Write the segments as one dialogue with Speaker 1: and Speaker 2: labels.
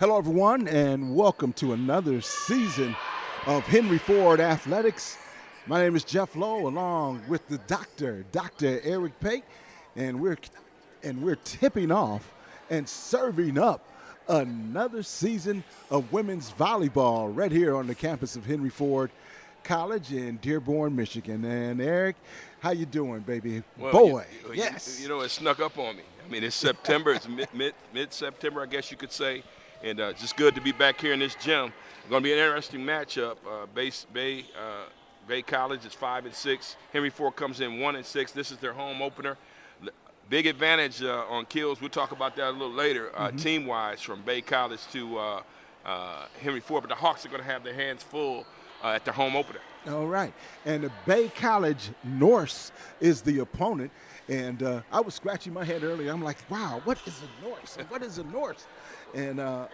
Speaker 1: Hello, everyone, and welcome to another season of Henry Ford Athletics. My name is Jeff Lowe, along with the Dr. Eric Pate, and we're tipping off and serving up another season of women's volleyball right here on the campus of Henry Ford College in Dearborn, Michigan. And Eric, how you doing, baby?
Speaker 2: Well,
Speaker 1: boy?
Speaker 2: Yes. You know, it snuck up on me. I mean, it's September. It's mid-September, I guess you could say. And just good to be back here in this gym. Going to be an interesting matchup. Bay College is 5-6. Henry Ford comes in 1-6. This is their home opener. Big advantage on kills. We'll talk about that a little later, team-wise, from Bay College to Henry Ford. But the Hawks are going to have their hands full at their home opener.
Speaker 1: All right. And the Bay College Norse is the opponent. And I was scratching my head earlier. I'm like, wow, what is a Norse? What is a Norse? And I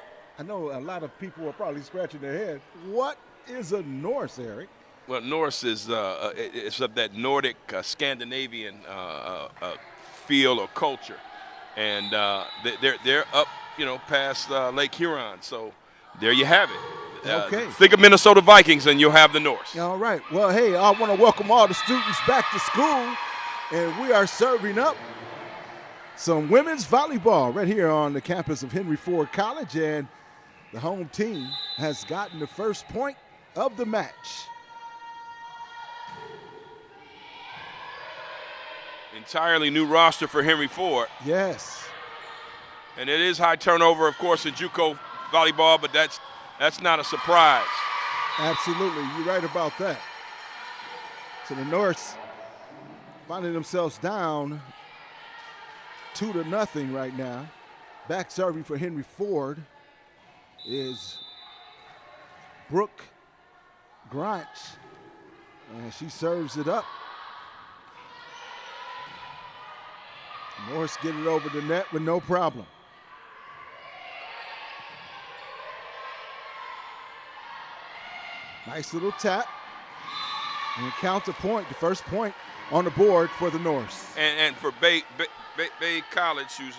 Speaker 1: know a lot of people are probably scratching their head. What is a Norse, Eric?
Speaker 2: Well, Norse is it's of that Nordic, Scandinavian feel or culture, and they're up, past Lake Huron. So there you have it.
Speaker 1: Okay.
Speaker 2: Think of Minnesota Vikings, and you'll have the Norse.
Speaker 1: All right. Well, hey, I want to welcome all the students back to school, and we are serving up some women's volleyball right here on the campus of Henry Ford College, and the home team has gotten the first point of the match.
Speaker 2: Entirely new roster for Henry Ford.
Speaker 1: Yes.
Speaker 2: And it is high turnover, of course, in JUCO volleyball, but that's not a surprise.
Speaker 1: Absolutely. You're right about that. So the Norse finding themselves down 2-0 right now. Back serving for Henry Ford is Brooke Grant, and she serves it up. Norse get it over the net with no problem. Nice little tap and counter point, the first point on the board for the Norse.
Speaker 2: And for Bay College, who's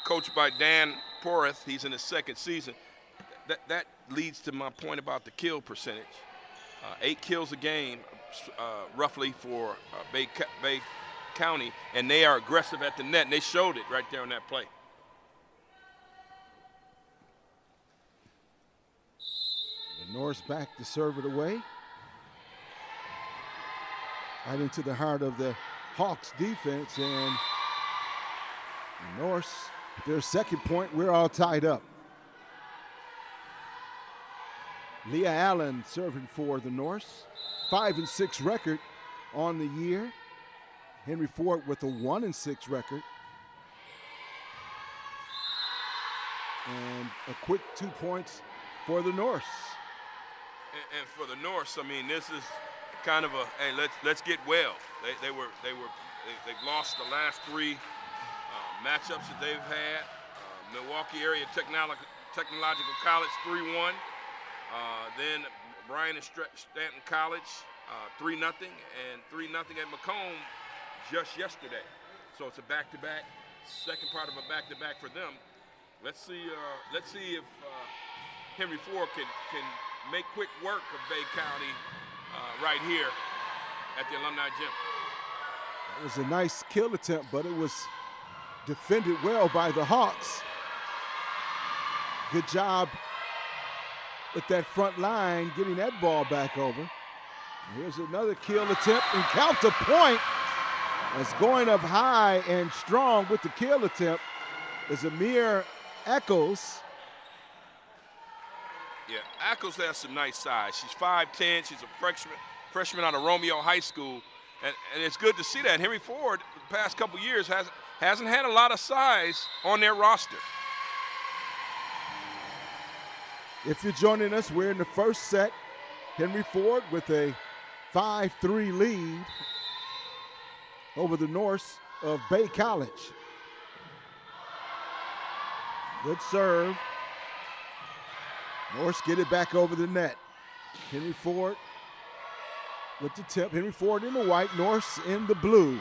Speaker 2: coached by Dan Porth, he's in his second season. That leads to my point about the kill percentage. 8 kills a game, roughly, for Bay County, and they are aggressive at the net, and they showed it right there on that play.
Speaker 1: The Norse back to serve it away. Right into the heart of the Hawks defense, and the Norse, with their second point, we're all tied up. Leah Allen serving for the Norse. 5-6 record on the year. Henry Ford with a 1-6 record. And a quick 2 points for the Norse.
Speaker 2: And for the Norse, I mean, this is kind of a, hey, let's get well. They've lost the last 3 matchups that they've had. Milwaukee Area Technological College 3-1. Then Bryan and Stanton College 3-0, and 3-0 at Macomb just yesterday. So it's a back-to-back, second part of a back-to-back for them. Let's see if Henry Ford can make quick work of Bay County right here at the Alumni Gym.
Speaker 1: It was a nice kill attempt, but it was defended well by the Hawks. Good job with that front line, getting that ball back over. Here's another kill attempt and counter point. As going up high and strong with the kill attempt is Amir Eccles.
Speaker 2: Yeah, Eccles has some nice size. She's 5'10". She's a freshman out of Romeo High School, and it's good to see that. Henry Ford, the past couple years, hasn't had a lot of size on their roster.
Speaker 1: If you're joining us, we're in the first set. Henry Ford with a 5-3 lead over the Norse of Bay College. Good serve. Norse get it back over the net. Henry Ford with the tip. Henry Ford in the white, Norse in the blue.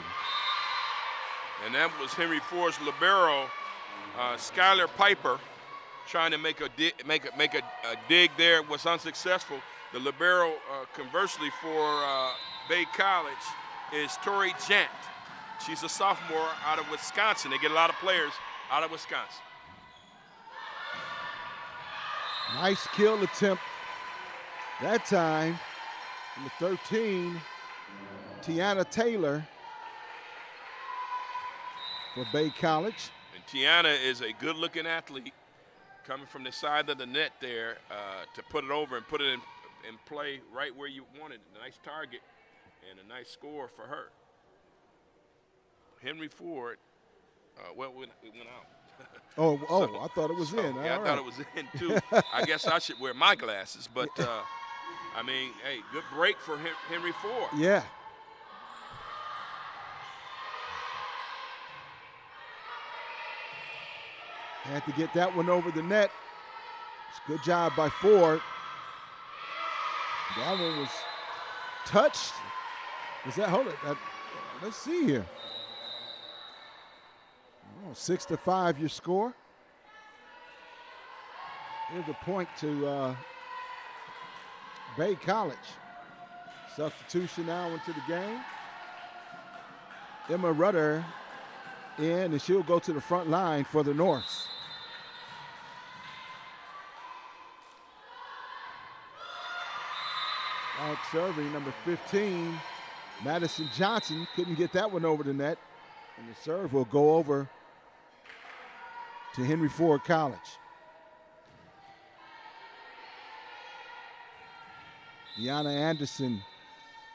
Speaker 2: And that was Henry Ford's libero, Skylar Piper, trying to make a dig there, was unsuccessful. The libero, conversely, for Bay College is Tori Jant. She's a sophomore out of Wisconsin. They get a lot of players out of Wisconsin.
Speaker 1: Nice kill attempt that time. Number 13, Tiana Taylor for Bay College.
Speaker 2: And Tiana is a good-looking athlete coming from the side of the net there to put it over and put it in play right where you want it. A nice target and a nice score for her. Henry Ford, well, it went out.
Speaker 1: So, I thought it was in.
Speaker 2: Yeah, I thought it was in too. I guess I should wear my glasses, but I mean, hey, good break for Henry Ford.
Speaker 1: Yeah. Had to get that one over the net. It's a good job by Ford. That one was touched. Was that, hold it, let's see here. 6-5 your score. Here's a point to Bay College. Substitution now into the game. Emma Rudder in, and she'll go to the front line for the Norse. Back serving, number 15, Madison Johnson. Couldn't get that one over the net. And the serve will go over to Henry Ford College. Deanna Anderson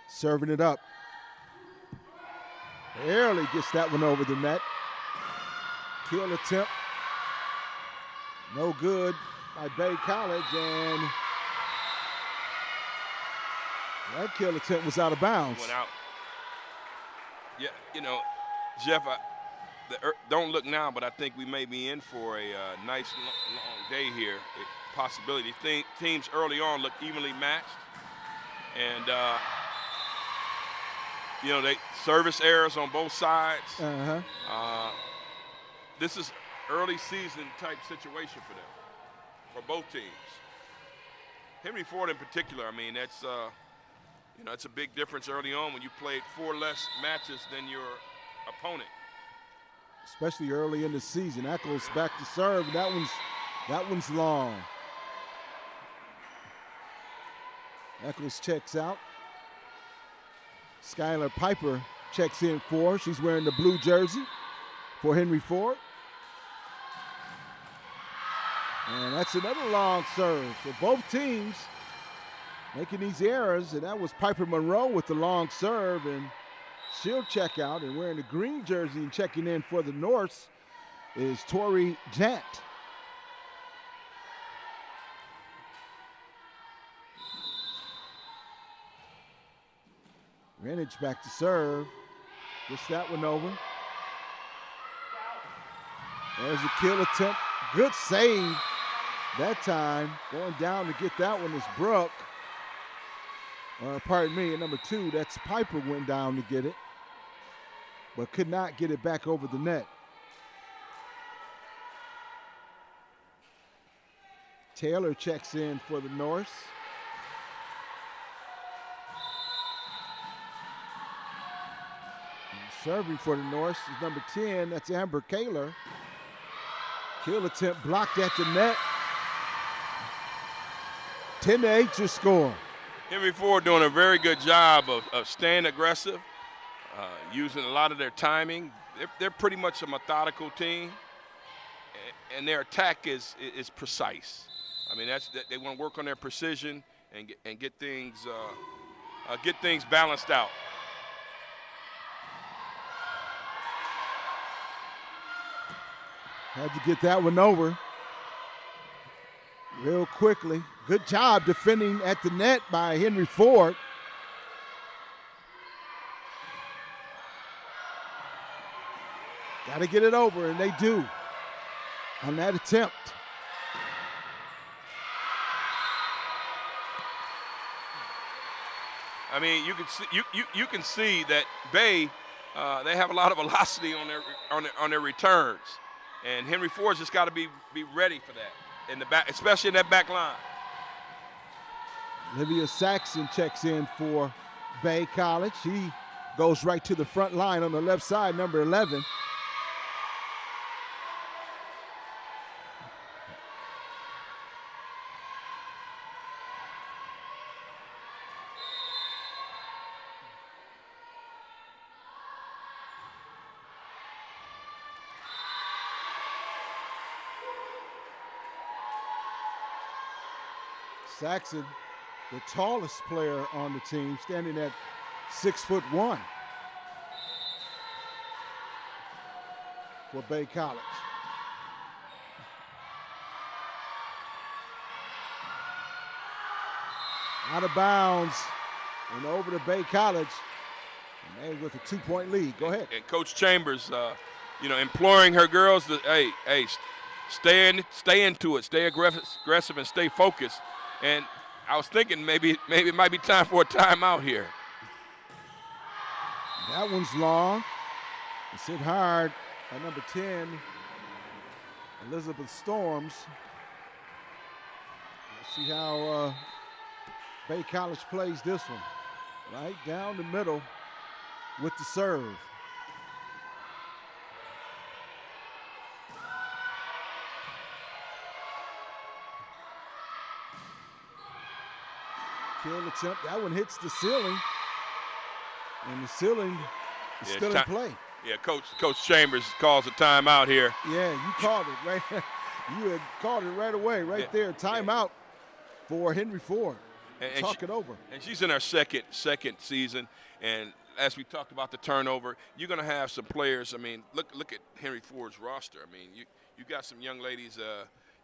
Speaker 1: serving it up. Barely gets that one over the net. Kill attempt. No good by Bay College, and that kill attempt was out of bounds.
Speaker 2: Went out. Yeah, you know, Jeff, don't look now, but I think we may be in for a nice long day here. Possibility. Teams early on look evenly matched. And, you know, they service errors on both sides. This is early season type situation for them, for both teams. Henry Ford in particular, I mean, that's, you know, it's a big difference early on when you played 4 less matches than your opponent.
Speaker 1: Especially early in the season. That goes back to serve. That one's long. Eccles checks out. Skylar Piper checks in for. She's wearing the blue jersey for Henry Ford. And that's another long serve for both teams making these errors. And that was Piper Monroe with the long serve. And she'll check out, and wearing the green jersey and checking in for the Norse is Tori Jant. Renich back to serve. Gets that one over. There's a kill attempt. Good save that time. Going down to get that one is Brooke. Pardon me, at number 2, that's Piper went down to get it, but could not get it back over the net. Taylor checks in for the Norse. Serving for the Norse is number 10, that's Amber Kaler. Kill attempt blocked at the net. 10-8 your score.
Speaker 2: Henry Ford doing a very good job of staying aggressive, using a lot of their timing. They're pretty much a methodical team, and their attack is precise. I mean, they want to work on their precision and get things balanced out.
Speaker 1: Had to get that one over real quickly. Good job defending at the net by Henry Ford. Got to get it over, and they do on that attempt.
Speaker 2: I mean, you can see that Bay they have a lot of velocity on their returns, and Henry Ford's just got to be ready for that. in the back, especially in that back line.
Speaker 1: Olivia Saxon checks in for Bay College. He goes right to the front line on the left side, number 11. Saxon, the tallest player on the team, standing at 6'1" for Bay College. Out of bounds and over to Bay College, and they with a 2-point lead. Go ahead.
Speaker 2: And Coach Chambers, imploring her girls to, hey, stay into it, stay aggressive, and stay focused. And I was thinking maybe it might be time for a timeout here.
Speaker 1: That one's long. It's hit hard by number 10, Elizabeth Storms. Let's see how Bay College plays this one. Right down the middle with the serve. Kill attempt. That one hits the ceiling. And the ceiling is still in play.
Speaker 2: Yeah, Coach Chambers calls a timeout here.
Speaker 1: Yeah, you called it right. You had called it right away, right there. Timeout for Henry Ford. Talk it over. And
Speaker 2: she's in her second season, and as we talked about the turnover, you're going to have some players. I mean, look at Henry Ford's roster. I mean, you got some young ladies.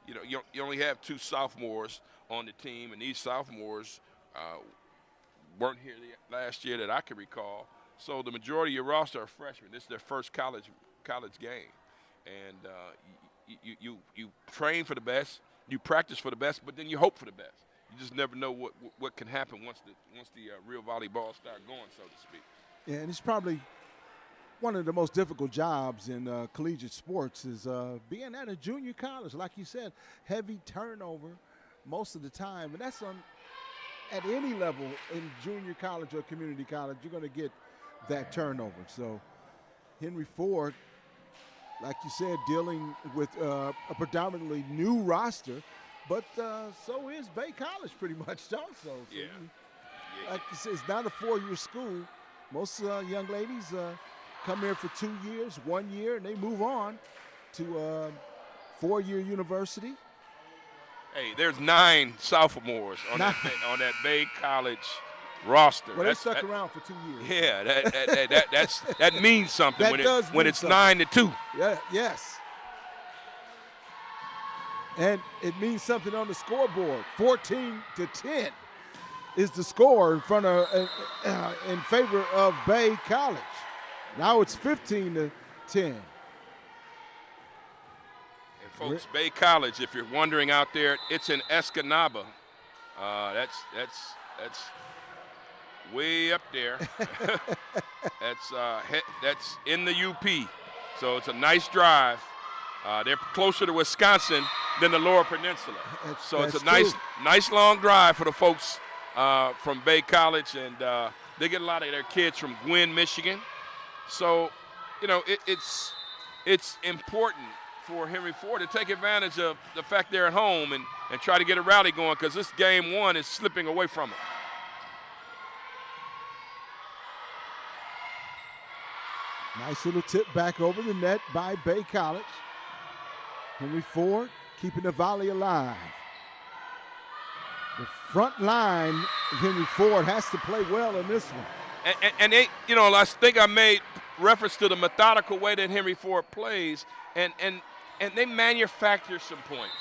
Speaker 2: You only have 2 sophomores on the team, and these sophomores weren't here last year that I can recall. So the majority of your roster are freshmen. This is their first college game, and you train for the best, you practice for the best, but then you hope for the best. You just never know what can happen once the real volleyball start going, so to speak.
Speaker 1: Yeah, and it's probably one of the most difficult jobs in collegiate sports is being at a junior college. Like you said, heavy turnover most of the time, and that's at any level in junior college or community college, you're going to get that turnover. So Henry Ford, like you said, dealing with a predominantly new roster, but so is Bay College pretty much also. So like you said, it's not a 4-year school. Most young ladies come here for 2 years, 1 year, and they move on to a 4-year university.
Speaker 2: Hey, there's 9 sophomores on that Bay College roster.
Speaker 1: Well, they stuck around for 2 years.
Speaker 2: Yeah, that means something when it's 9-2.
Speaker 1: Yeah, yes. And it means something on the scoreboard. 14-10 is the score in favor of Bay College. Now it's 15-10.
Speaker 2: Folks, Bay College, if you're wondering out there, it's in Escanaba. That's way up there. That's in the UP. So it's a nice drive. They're closer to Wisconsin than the Lower Peninsula. So it's a nice long drive for the folks from Bay College, and they get a lot of their kids from Gwynn, Michigan. So, it's important for Henry Ford to take advantage of the fact they're at home and try to get a rally going, because this game 1 is slipping away from them.
Speaker 1: Nice little tip back over the net by Bay College. Henry Ford keeping the volley alive. The front line of Henry Ford has to play well in this one.
Speaker 2: And they, I think I made reference to the methodical way that Henry Ford plays, and they manufacture some points.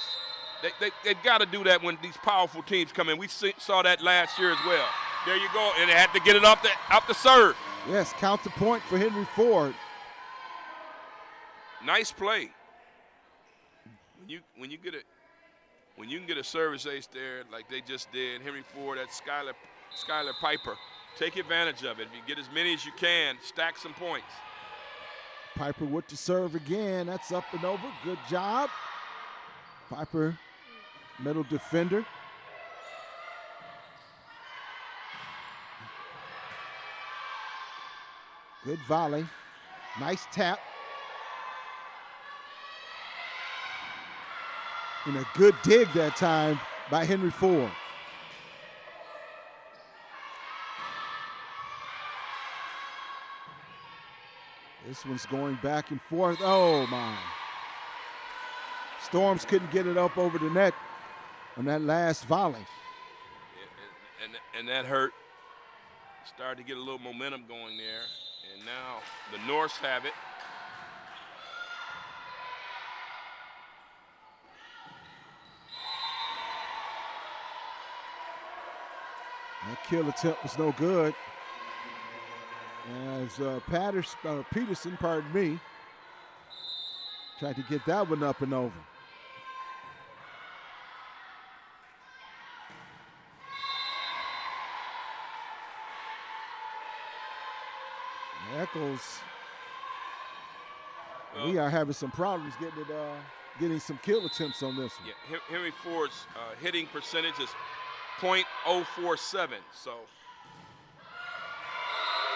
Speaker 2: They've got to do that when these powerful teams come in. We saw that last year as well. There you go, and they had to get it off the serve.
Speaker 1: Yes, count the point for Henry Ford.
Speaker 2: Nice play. When you can get a service ace there like they just did, Henry Ford, that Skylar Piper, take advantage of it. If you get as many as you can, stack some points.
Speaker 1: Piper with the serve again. That's up and over. Good job. Piper middle defender. Good volley. Nice tap. And a good dig that time by Henry Ford. This one's going back and forth. Oh, my. Storms couldn't get it up over the net on that last volley.
Speaker 2: And that hurt. Started to get a little momentum going there. And now the Norse have it.
Speaker 1: That kill attempt was no good. As Peterson, pardon me, tried to get that one up and over. Eccles, we are having some problems getting some kill attempts on this one.
Speaker 2: Yeah, Henry Ford's hitting percentage is .047. So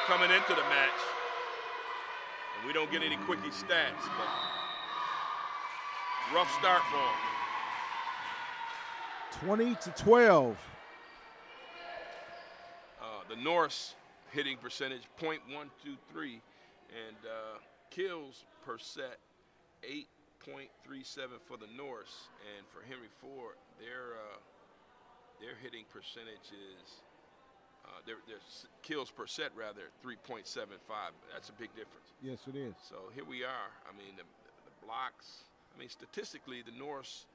Speaker 2: coming into the match, and we don't get any quickie stats, but rough start for him.
Speaker 1: 20-12.
Speaker 2: The Norse hitting percentage .123, and kills per set 8.37 for the Norse, and for Henry Ford, their hitting percentage is their kills per set rather 3.75. That's a big difference.
Speaker 1: Yes, it is.
Speaker 2: So here we are. I mean, the blocks. I mean, statistically, the Norse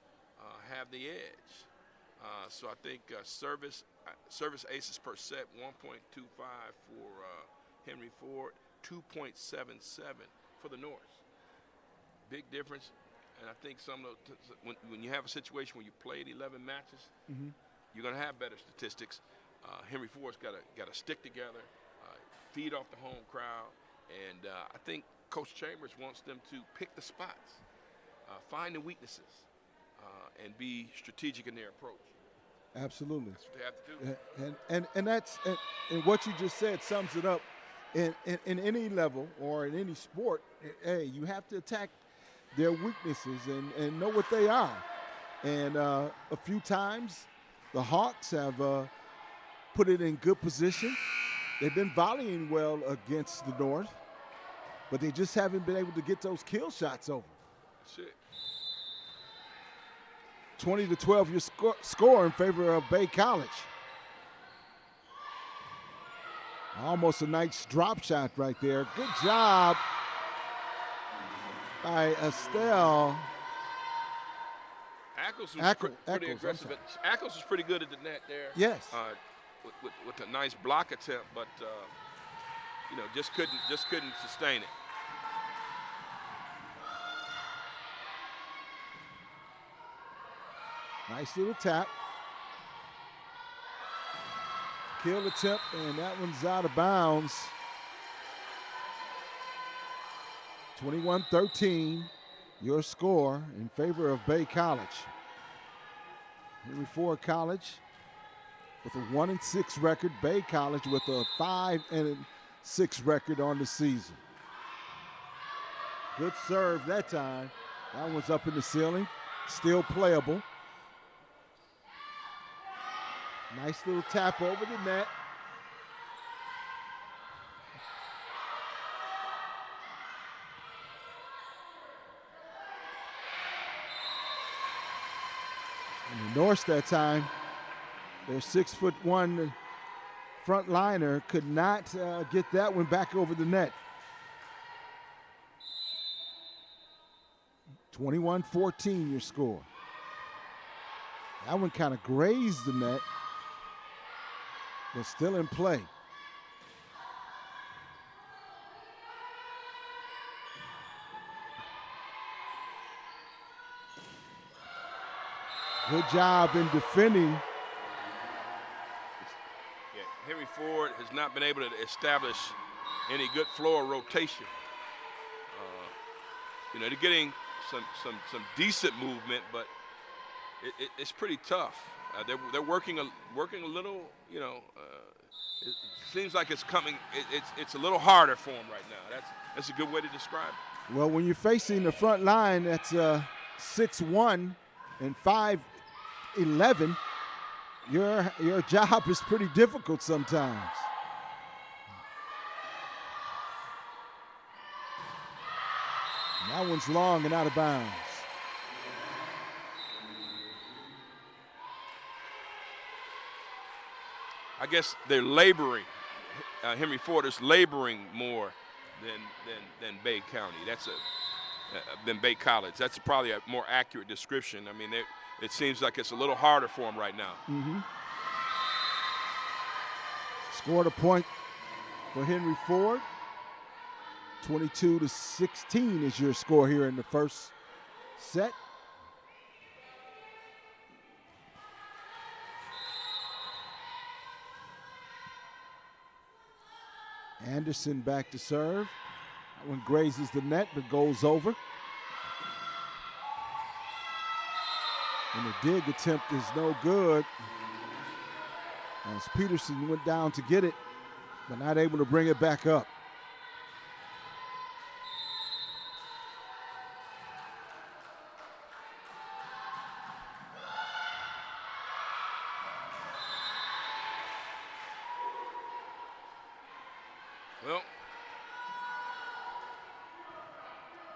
Speaker 2: have the edge. So I think service aces per set 1.25 for Henry Ford, 2.77 for the Norse. Big difference. And I think some of those, when you have a situation where you played 11 matches, you're going to have better statistics. Henry Ford's got to stick together, feed off the home crowd, and I think Coach Chambers wants them to pick the spots, find the weaknesses, and be strategic in their approach.
Speaker 1: Absolutely.
Speaker 2: That's what they have to do.
Speaker 1: And that's and what you just said sums it up. In any level or in any sport, hey, you have to attack their weaknesses and know what they are. And a few times, the Hawks have put it in good position. They've been volleying well against the North, but they just haven't been able to get those kill shots over.
Speaker 2: That's it.
Speaker 1: 20-12 your score in favor of Bay College. Almost a nice drop shot right there. Good job by Estelle.
Speaker 2: Ackles was pretty
Speaker 1: Eccles,
Speaker 2: aggressive. Ackles was pretty good at the net there.
Speaker 1: Yes.
Speaker 2: With a nice block attempt, but just couldn't sustain it.
Speaker 1: Nice little tap. Kill attempt, and that one's out of bounds. 21-13, your score in favor of Bay College. Henry Ford College with a 1-6 record. Bay College with a 5-6 record on the season. Good serve that time. That one's up in the ceiling. Still playable. Nice little tap over the net. And the Norse that time, their 6'1" front liner could not get that one back over the net. 21-14 your score. That one kind of grazed the net, but still in play. Good job in defending.
Speaker 2: Yeah, Henry Ford has not been able to establish any good floor rotation. They're getting some decent movement, but it's pretty tough. They're working a little. It seems like it's coming. It's a little harder for them right now. That's a good way to describe it.
Speaker 1: Well, when you're facing the front line, that's 6'1" and 5'11", your job is pretty difficult sometimes. That one's long and out of bounds.
Speaker 2: I guess they're laboring. Henry Ford is laboring more than Bay County. Than Bay College. That's probably a more accurate description. I mean, it seems like it's a little harder for them right now.
Speaker 1: Mm-hmm. Scored a point for Henry Ford. 22-16 is your score here in the first set. Anderson back to serve. That one grazes the net but goes over. And the dig attempt is no good, as Peterson went down to get it, but not able to bring it back up.
Speaker 2: Well,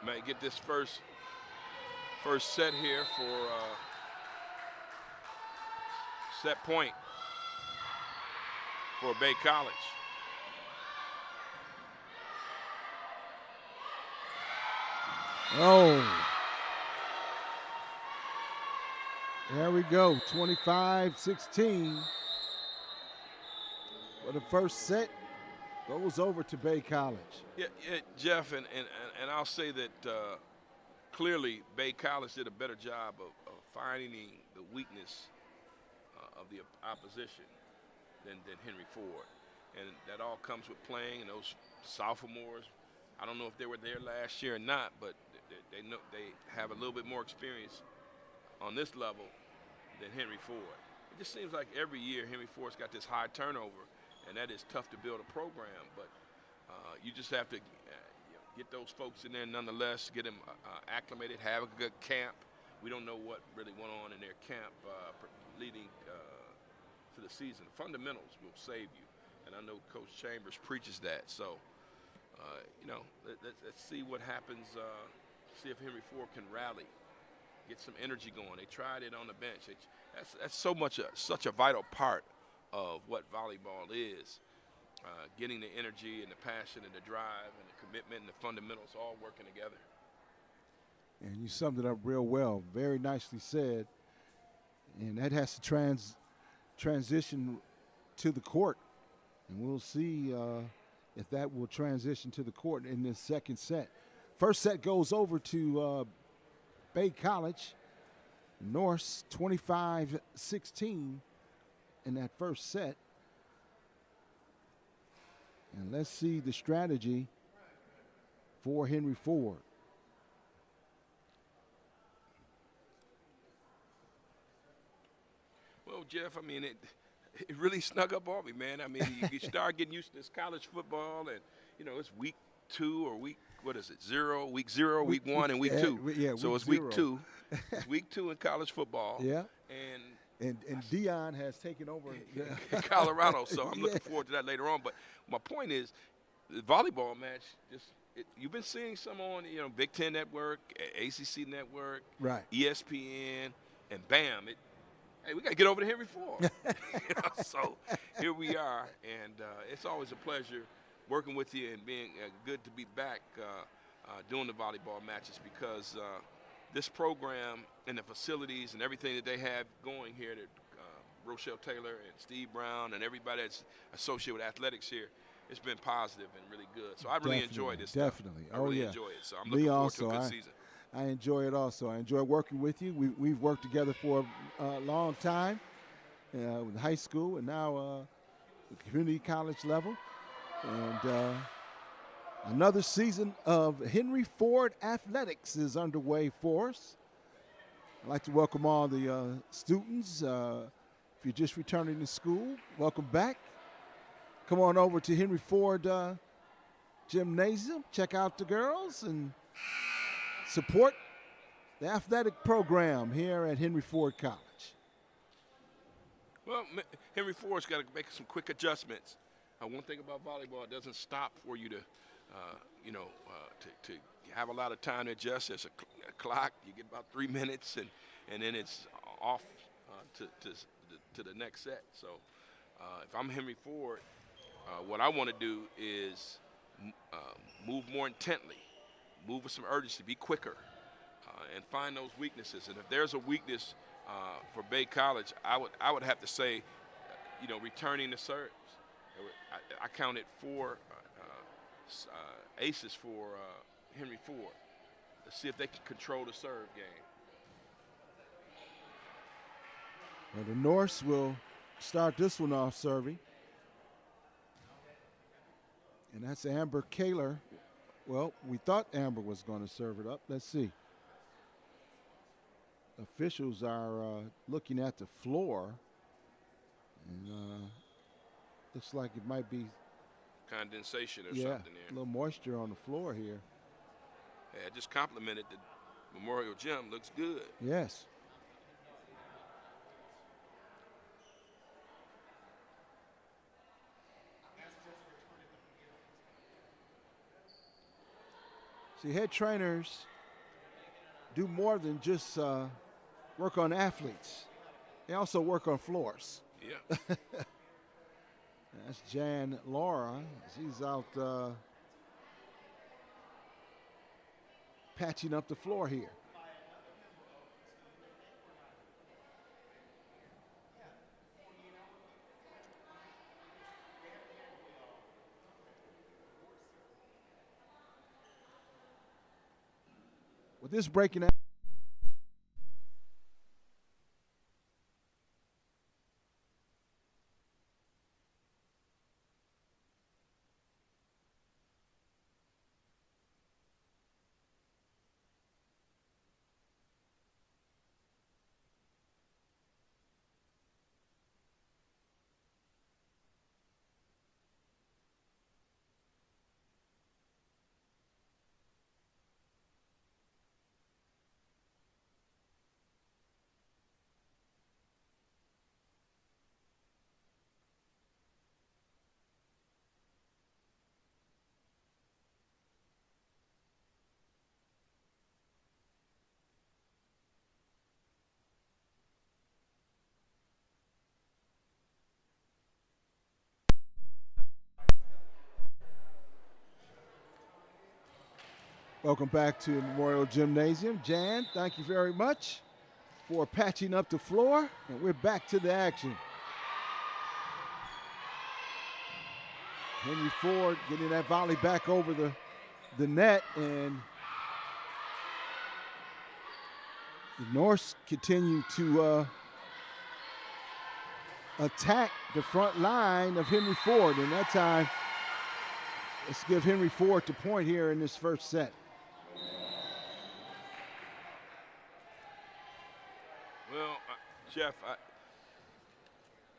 Speaker 2: might get this first set here for set point for Bay College.
Speaker 1: Oh. There we go, 25-16 for the first set. Goes over to Bay College.
Speaker 2: Yeah, Jeff, and I'll say that clearly Bay College did a better job of finding the weakness of the opposition than Henry Ford. And that all comes with playing, and those sophomores, I don't know if they were there last year or not, but they know they have a little bit more experience on this level than Henry Ford. It just seems like every year Henry Ford's got this high turnover, and that is tough to build a program, but you just have to get those folks in there nonetheless, get them acclimated, have a good camp. We don't know what really went on in their camp leading to the season. Fundamentals will save you, and I know Coach Chambers preaches that. So, let's see what happens, see if Henry Ford can rally, get some energy going. They tried it on the bench. That's such a vital part of what volleyball is, getting the energy and the passion and the drive and the commitment and the fundamentals all working together.
Speaker 1: And you summed it up real well, very nicely said. And that has to transition to the court, and we'll see if that will transition to the court in this second set. First set goes over to Bay College. Norse 25-16. In that first set. And let's see the strategy for Henry Ford.
Speaker 2: Well, Jeff, I mean, it really snuck up on me, man. I mean, you start getting used to this college football, and, it's week 2 or week 0, week 0, week 1, and week 2.
Speaker 1: Yeah,
Speaker 2: so it's week 2. It's week 2 in college football.
Speaker 1: Yeah.
Speaker 2: And
Speaker 1: Dion has taken over
Speaker 2: Colorado, so I'm looking forward to that later on. But my point is, the volleyball match, you've been seeing some on, Big Ten Network, ACC Network,
Speaker 1: right,
Speaker 2: ESPN, and bam, hey, we got to get over to Henry Ford. So here we are, and it's always a pleasure working with you and being good to be back doing the volleyball matches, because this program and the facilities and everything that they have going here, that Rochelle Taylor and Steve Brown and everybody that's associated with athletics here, it's been positive and really good. So I really enjoy this stuff.
Speaker 1: Definitely.
Speaker 2: I really enjoy it. So I'm looking forward to a good season.
Speaker 1: I enjoy it also. I enjoy working with you. We've worked together for a long time with high school and now the community college level. And another season of Henry Ford Athletics is underway for us. I'd like to welcome all the students. If you're just returning to school, welcome back. Come on over to Henry Ford Gymnasium. Check out the girls and support the athletic program here at Henry Ford College.
Speaker 2: Well, Henry Ford's got to make some quick adjustments. One thing about volleyball, it doesn't stop for you to, to have a lot of time to adjust. There's a clock. You get about 3 minutes, and then it's off to the next set. So if I'm Henry Ford, what I want to do is move more intently, move with some urgency, be quicker, and find those weaknesses. And if there's a weakness for Bay College, I would have to say, returning the serves. I counted 4 aces for Henry Ford. Let's see if they can control the serve game.
Speaker 1: Well, the Norse will start this one off serving. And that's Amber Kaler. Well, we thought Amber was going to serve it up. Let's see. Officials are looking at the floor. And looks like it might be
Speaker 2: condensation or something there.
Speaker 1: A little moisture on the floor here.
Speaker 2: Yeah, I just complimented the Memorial Gym. Looks good.
Speaker 1: Yes. See, head trainers do more than just work on athletes. They also work on floors.
Speaker 2: Yeah.
Speaker 1: That's Jan Laura. She's out patching up the floor here. With this breaking out. Welcome back to Memorial Gymnasium. Jan, thank you very much for patching up the floor, and we're back to the action. Henry Ford getting that volley back over the net, and the Norse continue to attack the front line of Henry Ford, and that time, let's give Henry Ford the point here in this first set.
Speaker 2: Well, Jeff,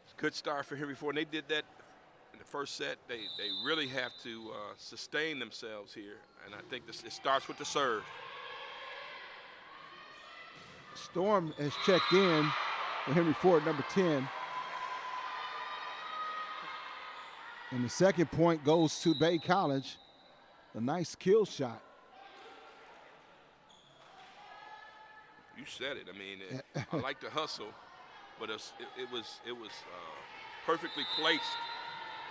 Speaker 2: it's a good start for Henry Ford. And they did that in the first set. They really have to sustain themselves here, and I think it starts with the serve.
Speaker 1: Storm has checked in for Henry Ford, number 10. And the second point goes to Bay College. A nice kill shot.
Speaker 2: You said it. I mean, I like to hustle, but it was perfectly placed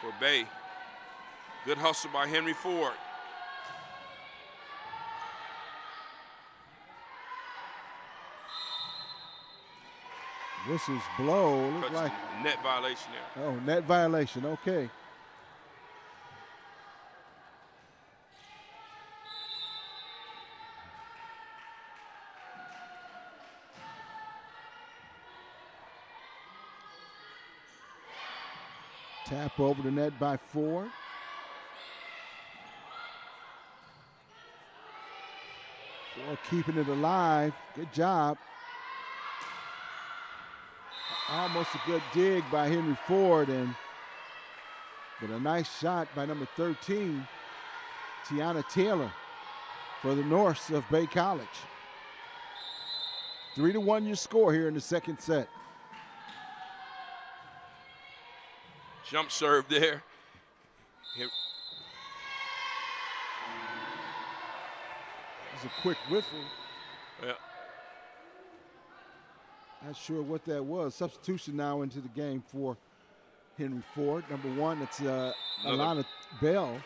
Speaker 2: for Bay. Good hustle by Henry Ford.
Speaker 1: Whistles blow. Looks like
Speaker 2: net violation there.
Speaker 1: Oh, net violation. Okay. Tap over the net by Ford. Ford keeping it alive. Good job. Almost a good dig by Henry Ford, but a nice shot by number 13, Tiana Taylor, for the Norse of Bay College. 3-1 your score here in the second set.
Speaker 2: Jump serve there. Here.
Speaker 1: It's a quick whiffle.
Speaker 2: Yeah.
Speaker 1: Not sure what that was. Substitution now into the game for Henry Ford. Number 1, it's Alana Bell.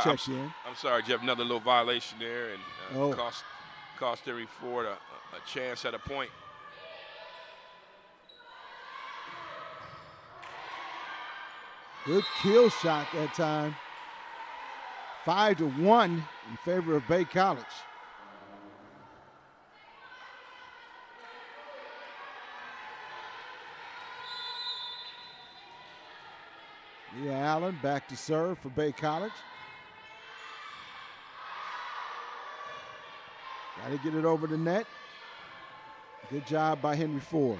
Speaker 1: Check in.
Speaker 2: I'm sorry, Jeff. Another little violation there, and cost Henry Ford a chance at a point.
Speaker 1: Good kill shot that time. 5-1 in favor of Bay College. Leah Allen back to serve for Bay College. Got to get it over the net. Good job by Henry Ford.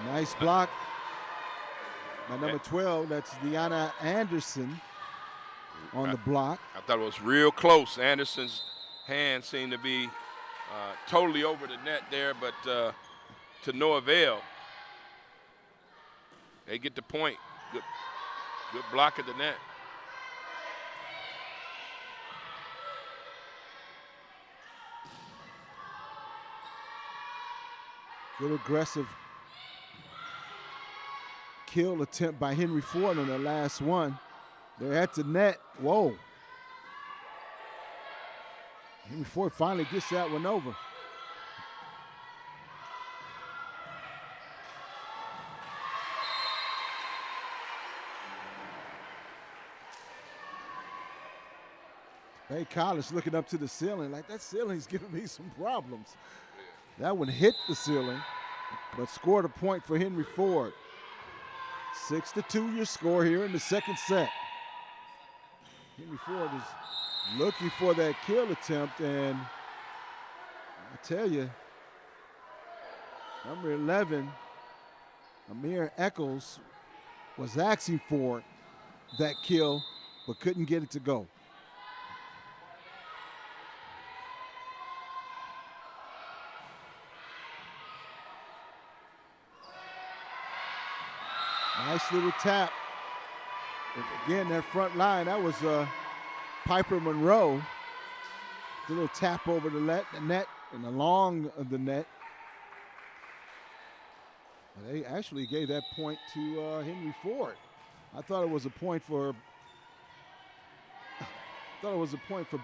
Speaker 1: Nice block by number 12. That's Deanna Anderson on the block.
Speaker 2: I thought it was real close. Anderson's hand seemed to be totally over the net there, but to no avail. They get the point. Good block at the net.
Speaker 1: Good aggressive kill attempt by Henry Ford on the last one. They're at the net. Whoa. Henry Ford finally gets that one over. Bay College looking up to the ceiling like that ceiling's giving me some problems. That one hit the ceiling, but scored a point for Henry Ford. 6-2 your score here in the second set. Henry Ford is looking for that kill attempt, and I tell you, number 11, Amir Eccles, was asking for that kill, but couldn't get it to go. Nice little tap. Again, that front line, that was Piper Monroe. A little tap over the net and along the net. They actually gave that point to Henry Ford. I thought it was a point for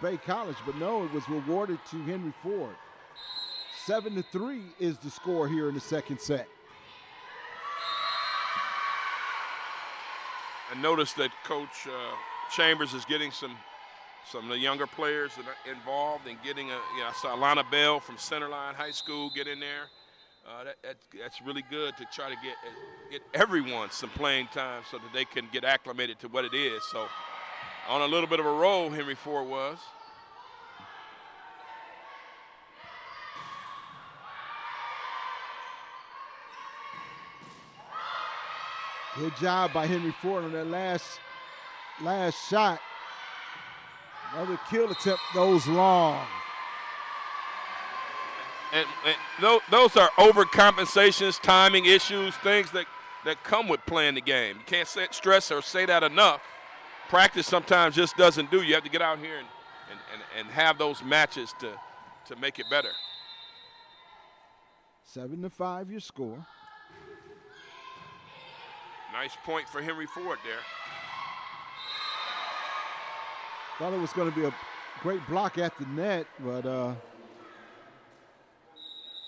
Speaker 1: Bay College, but no, it was rewarded to Henry Ford. 7-3 is the score here in the second set.
Speaker 2: I noticed that Coach Chambers is getting some of the younger players involved and getting I saw Alana Bell from Centerline High School get in there. That's really good to try to get everyone some playing time so that they can get acclimated to what it is. So on a little bit of a roll, Henry Ford was.
Speaker 1: Good job by Henry Ford on that last shot. Another kill attempt goes long.
Speaker 2: And those are overcompensations, timing issues, things that come with playing the game. You can't stress or say that enough. Practice sometimes just doesn't do. You have to get out here and have those matches to make it better.
Speaker 1: 7-5 your score.
Speaker 2: Nice point for Henry Ford there.
Speaker 1: Thought it was going to be a great block at the net, but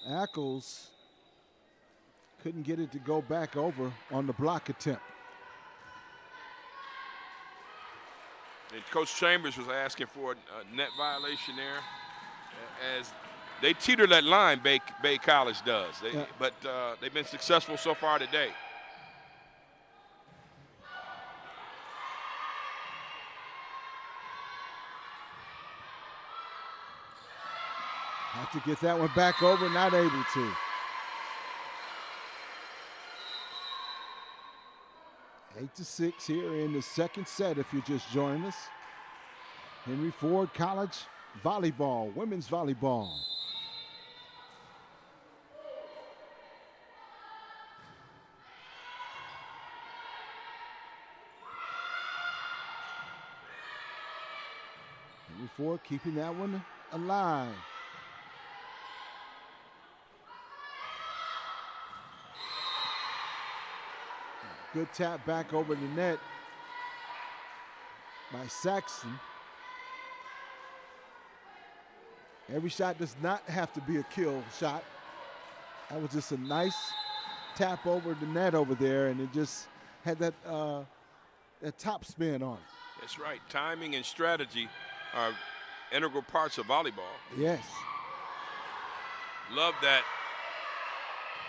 Speaker 1: Ackles couldn't get it to go back over on the block attempt.
Speaker 2: And Coach Chambers was asking for a net violation there, as they teeter that line. Bay College does, but they've been successful so far today.
Speaker 1: Have to get that one back over, not able to. 8-6 here in the second set if you're just joining us. Henry Ford College volleyball, women's volleyball. Henry Ford keeping that one alive. Good tap back over the net by Saxon. Every shot does not have to be a kill shot. That was just a nice tap over the net over there, and it just had that top spin on it.
Speaker 2: That's right. Timing and strategy are integral parts of volleyball.
Speaker 1: Yes.
Speaker 2: Love that.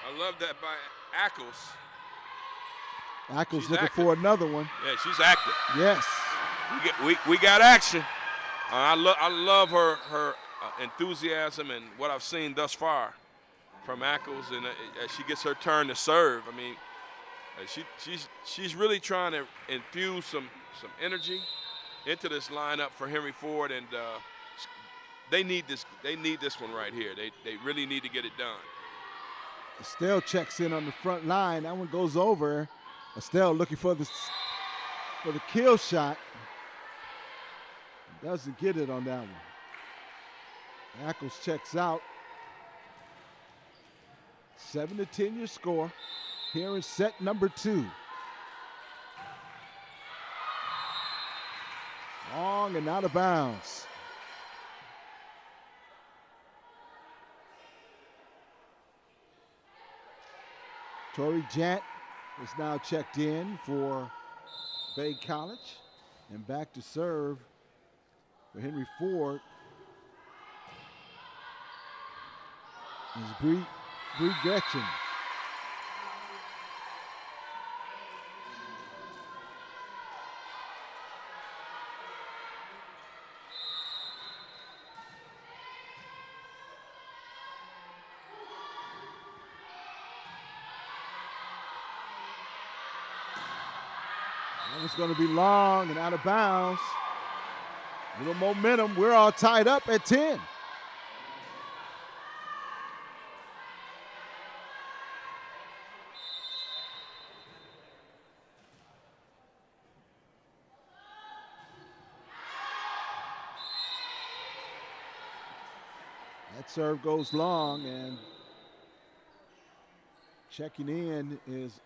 Speaker 2: I love that by Ackles.
Speaker 1: Ackles looking for another one.
Speaker 2: Yeah, she's active.
Speaker 1: Yes.
Speaker 2: We got action. I love her enthusiasm and what I've seen thus far from Ackles, and as she gets her turn to serve, I mean, she's really trying to infuse some energy into this lineup for Henry Ford, and they need this one right here. They really need to get it done.
Speaker 1: Estelle checks in on the front line. That one goes over. Estelle looking for the kill shot. Doesn't get it on that one. Ackles checks out. 7-10 your score here in set number 2. Long and out of bounds. Tori Jant is now checked in for Bay College, and back to serve for Henry Ford is Bree Gretchen. That was going to be long and out of bounds. Little momentum. We're all tied up at 10. That serve goes long, and checking in is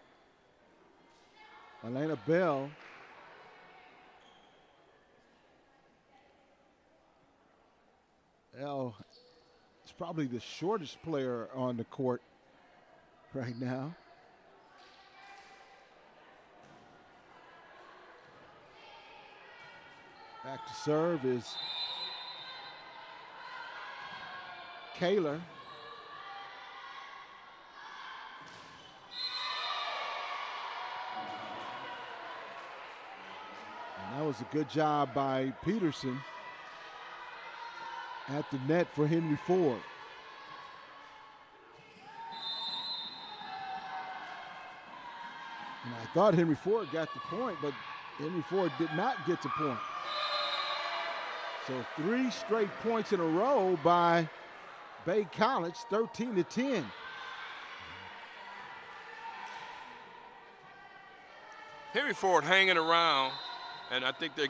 Speaker 1: Elena Bell. Bell is probably the shortest player on the court right now. Back to serve is Kaler. And that was a good job by Peterson at the net for Henry Ford. And I thought Henry Ford got the point, but Henry Ford did not get the point. So 3 straight points in a row by Bay College, 13-10.
Speaker 2: Henry Ford hanging around, and I think they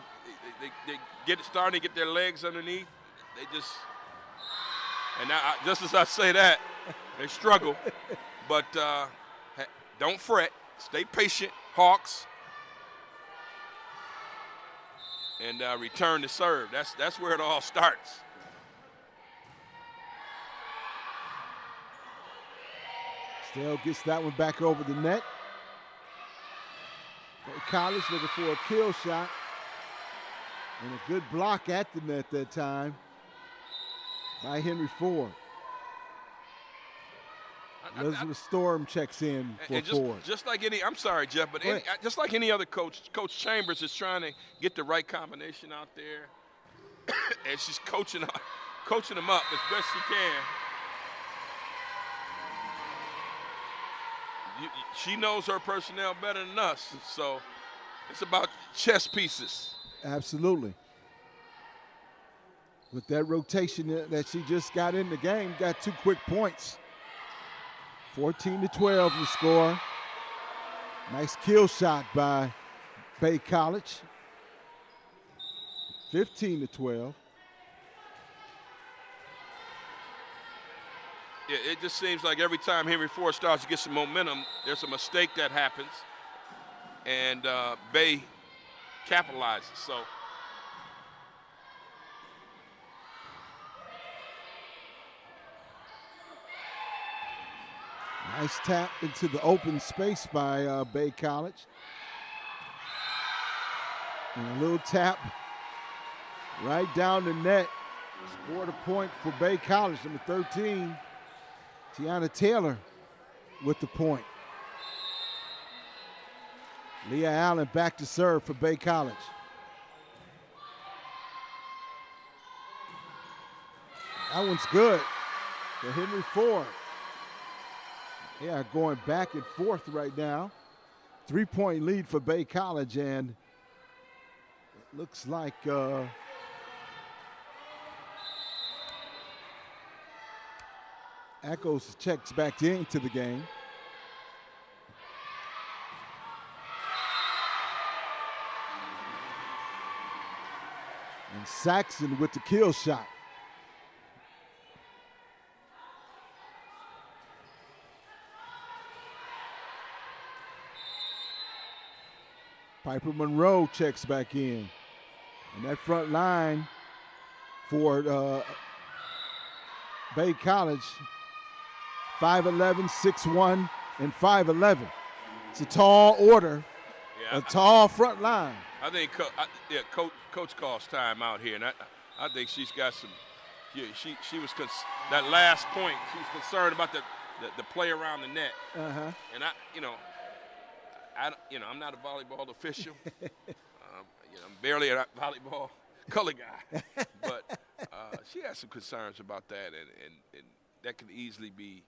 Speaker 2: starting to get their legs underneath. They just, and now, just as I say that, they struggle. But don't fret. Stay patient, Hawks. And return to serve. That's where it all starts.
Speaker 1: Still gets that one back over the net. College looking for a kill shot. And a good block at the net that time by Henry Ford. Elizabeth Storm checks in for Ford.
Speaker 2: Just like any, I'm sorry, Jeff, but just like any other coach, Coach Chambers is trying to get the right combination out there. And she's coaching coaching them up as best she can. She knows her personnel better than us, so it's about chess pieces.
Speaker 1: Absolutely. With that rotation that she just got in the game, got 2 quick points. 14-12 the score. Nice kill shot by Bay College. 15-12.
Speaker 2: Yeah, it just seems like every time Henry Ford starts to get some momentum, there's a mistake that happens, and Bay capitalizes. So
Speaker 1: nice tap into the open space by Bay College. And a little tap right down the net. Scored a point for Bay College, number 13. Tiana Taylor with the point. Leah Allen back to serve for Bay College. That one's good for Henry Ford. They are going back and forth right now. 3-point lead for Bay College, and it looks like Echoes checks back into the game. And Saxon with the kill shot. Piper Monroe checks back in. And that front line for Bay College, 5'11", 6'1", and 5'11". It's a tall order, a tall front line.
Speaker 2: I think, Coach calls time out here, and I think she's got some. Yeah, she was that last point. She was concerned about the play around the net, and I'm not a volleyball official. I'm barely a volleyball color guy, but she has some concerns about that, and that could easily be,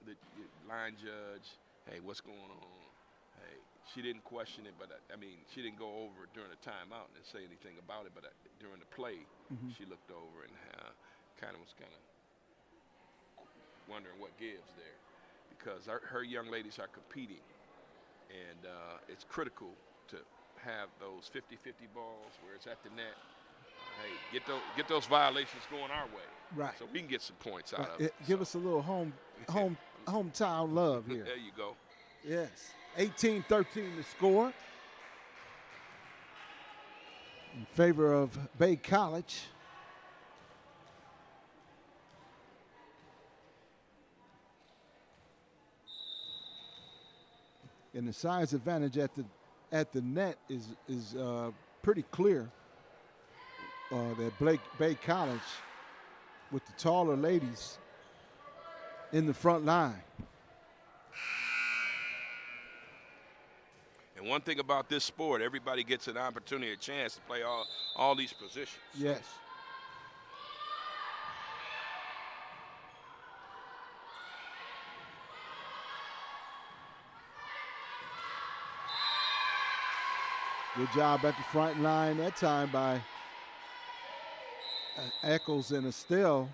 Speaker 2: the line judge. Hey, what's going on? Hey, she didn't question it, but she didn't go over it during the timeout and say anything about it. But during the play, she looked over and was wondering what gives there, because her young ladies are competing, and it's critical to have those 50-50 balls where it's at the net. Hey, get those violations going our way,
Speaker 1: right?
Speaker 2: So we can get some points out of it.
Speaker 1: Give us a little hometown love here.
Speaker 2: There you go.
Speaker 1: Yes, 18-13 to score in favor of Bay College. And the size advantage at the net is pretty clear. That Bay College, with the taller ladies in the front line.
Speaker 2: And one thing about this sport, everybody gets an opportunity, a chance to play all these positions.
Speaker 1: Yes. Good job at the front line that time by Eccles and Estelle.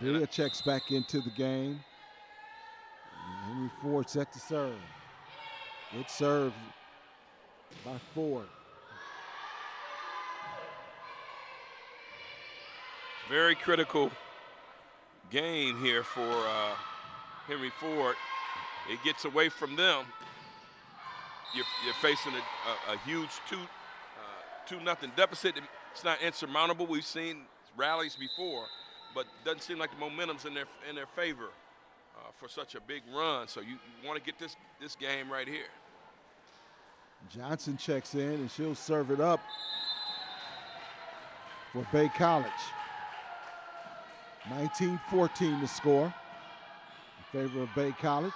Speaker 1: Leah checks back into the game. Henry Ford set to serve. Good serve by Ford.
Speaker 2: Very critical game here for Henry Ford. It gets away from them. You're facing a huge 2-0 deficit. It's not insurmountable. We've seen rallies before, but doesn't seem like the momentum's in their favor for such a big run. So you want to get this game right here.
Speaker 1: Johnson checks in, and she'll serve it up for Bay College. 19-14 to score in favor of Bay College.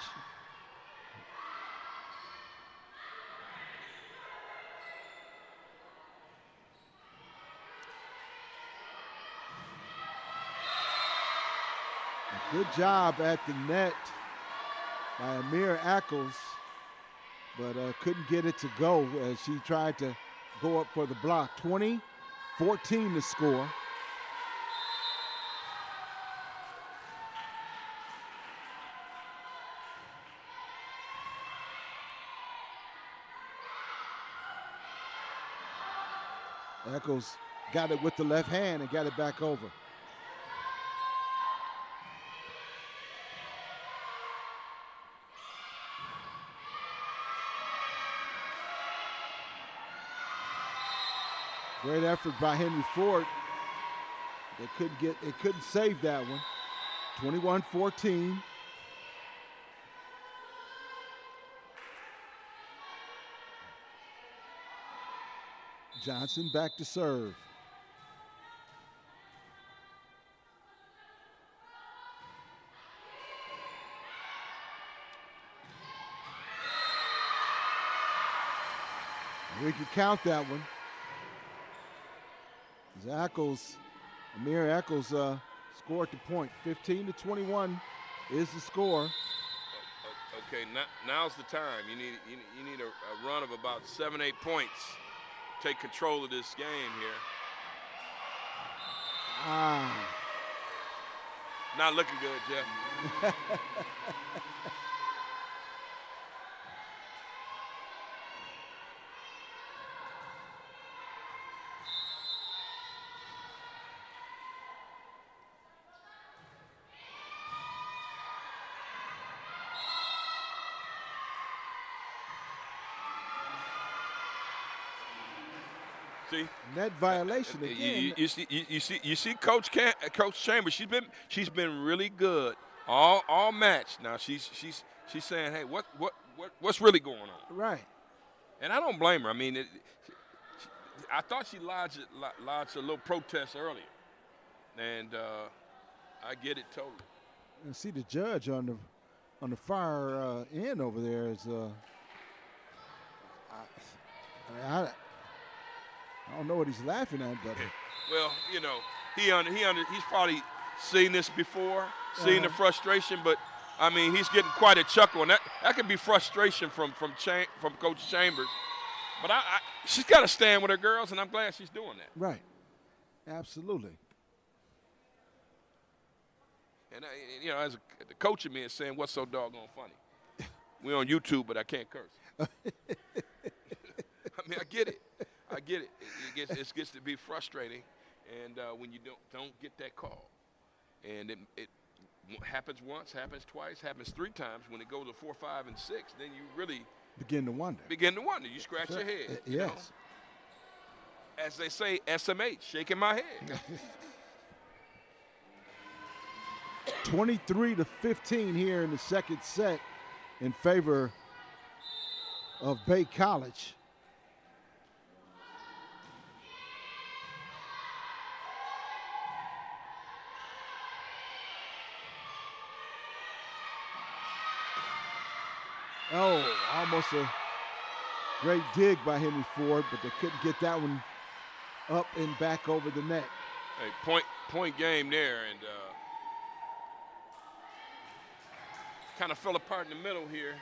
Speaker 1: A good job at the net by Amir Ackles, but couldn't get it to go as she tried to go up for the block. 20-14 the score. Eccles got it with the left hand and got it back over. Great effort by Henry Ford. They couldn't save that one. 21-14. Johnson back to serve. We can count that one. Amir Eccles scored the point. 15-21 is the score.
Speaker 2: Okay, now's the time. You need a run of about 7-8 points. Take control of this game here. Not looking good, Jeff. See?
Speaker 1: Net violation again.
Speaker 2: You see Coach Chambers. She's been really good all match. Now she's saying, hey, what's really going on?
Speaker 1: Right.
Speaker 2: And I don't blame her. I mean, I thought she lodged a little protest earlier, and I get it totally.
Speaker 1: And see the judge on the far end over there is. I don't know what he's laughing at, but
Speaker 2: well, you know, he's probably seen this before, seen the frustration, but I mean, he's getting quite a chuckle, and that could be frustration from Coach Chambers. But she's got to stand with her girls, and I'm glad she's doing that.
Speaker 1: Right, absolutely.
Speaker 2: And you know, as the coach of me is saying, "What's so doggone funny?" We're on YouTube, but I can't curse. I mean, I get it. It gets to be frustrating, and when you don't get that call, and it happens once, happens twice, happens 3 times. When it goes to 4, 5, and 6, then you really
Speaker 1: begin to wonder.
Speaker 2: You scratch your head.
Speaker 1: Yes.
Speaker 2: You know? As they say, SMH, shaking my head.
Speaker 1: 23-15 here in the second set in favor of Bay College. Oh, almost a great dig by Henry Ford, but they couldn't get that one up and back over the net.
Speaker 2: Hey, point game there, and kind of fell apart in the middle here.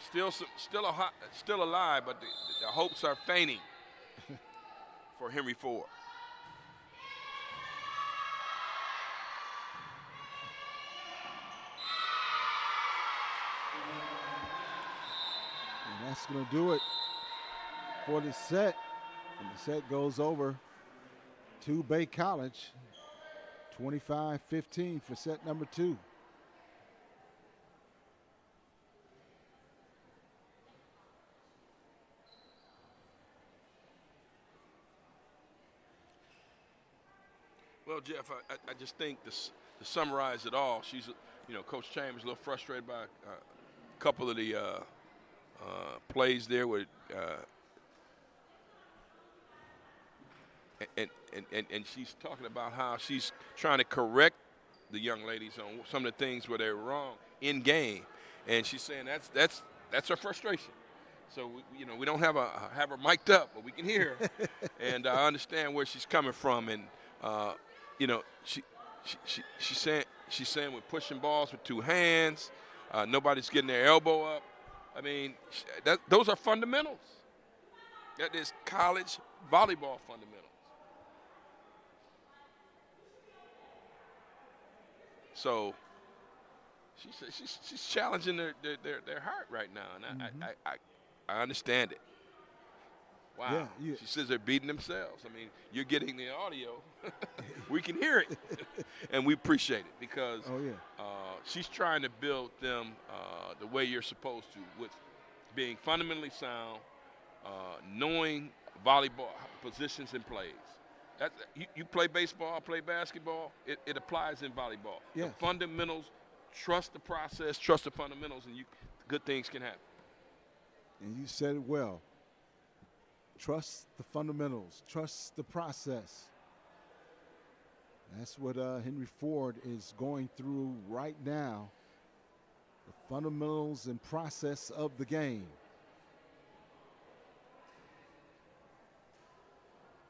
Speaker 2: Still alive, but the hopes are fainting for Henry Ford.
Speaker 1: And that's going to do it for the set. And the set goes over to Bay College. 25-15 for set number 2.
Speaker 2: Well, Jeff, I just think to summarize it all, Coach Chambers a little frustrated by a couple of the plays there with and she's talking about how she's trying to correct the young ladies on some of the things where they're wrong in game, and she's saying that's her frustration. So we don't have her mic'd up, but we can hear her, and I understand where she's coming from, and she's saying we're pushing balls with two hands. Nobody's getting their elbow up. I mean, those are fundamentals. That is college volleyball fundamentals. So she's challenging their heart right now, and I understand it. Wow.
Speaker 1: Yeah,
Speaker 2: She says they're beating themselves. I mean, you're getting the audio. We can hear it, and we appreciate it because she's trying to build them the way you're supposed to, with being fundamentally sound, knowing volleyball positions and plays. You play baseball, I play basketball. It applies in volleyball.
Speaker 1: Yes.
Speaker 2: The fundamentals, trust the process, trust the fundamentals, and good things can happen.
Speaker 1: And you said it well. Trust the fundamentals. Trust the process. That's what Henry Ford is going through right now. The fundamentals and process of the game.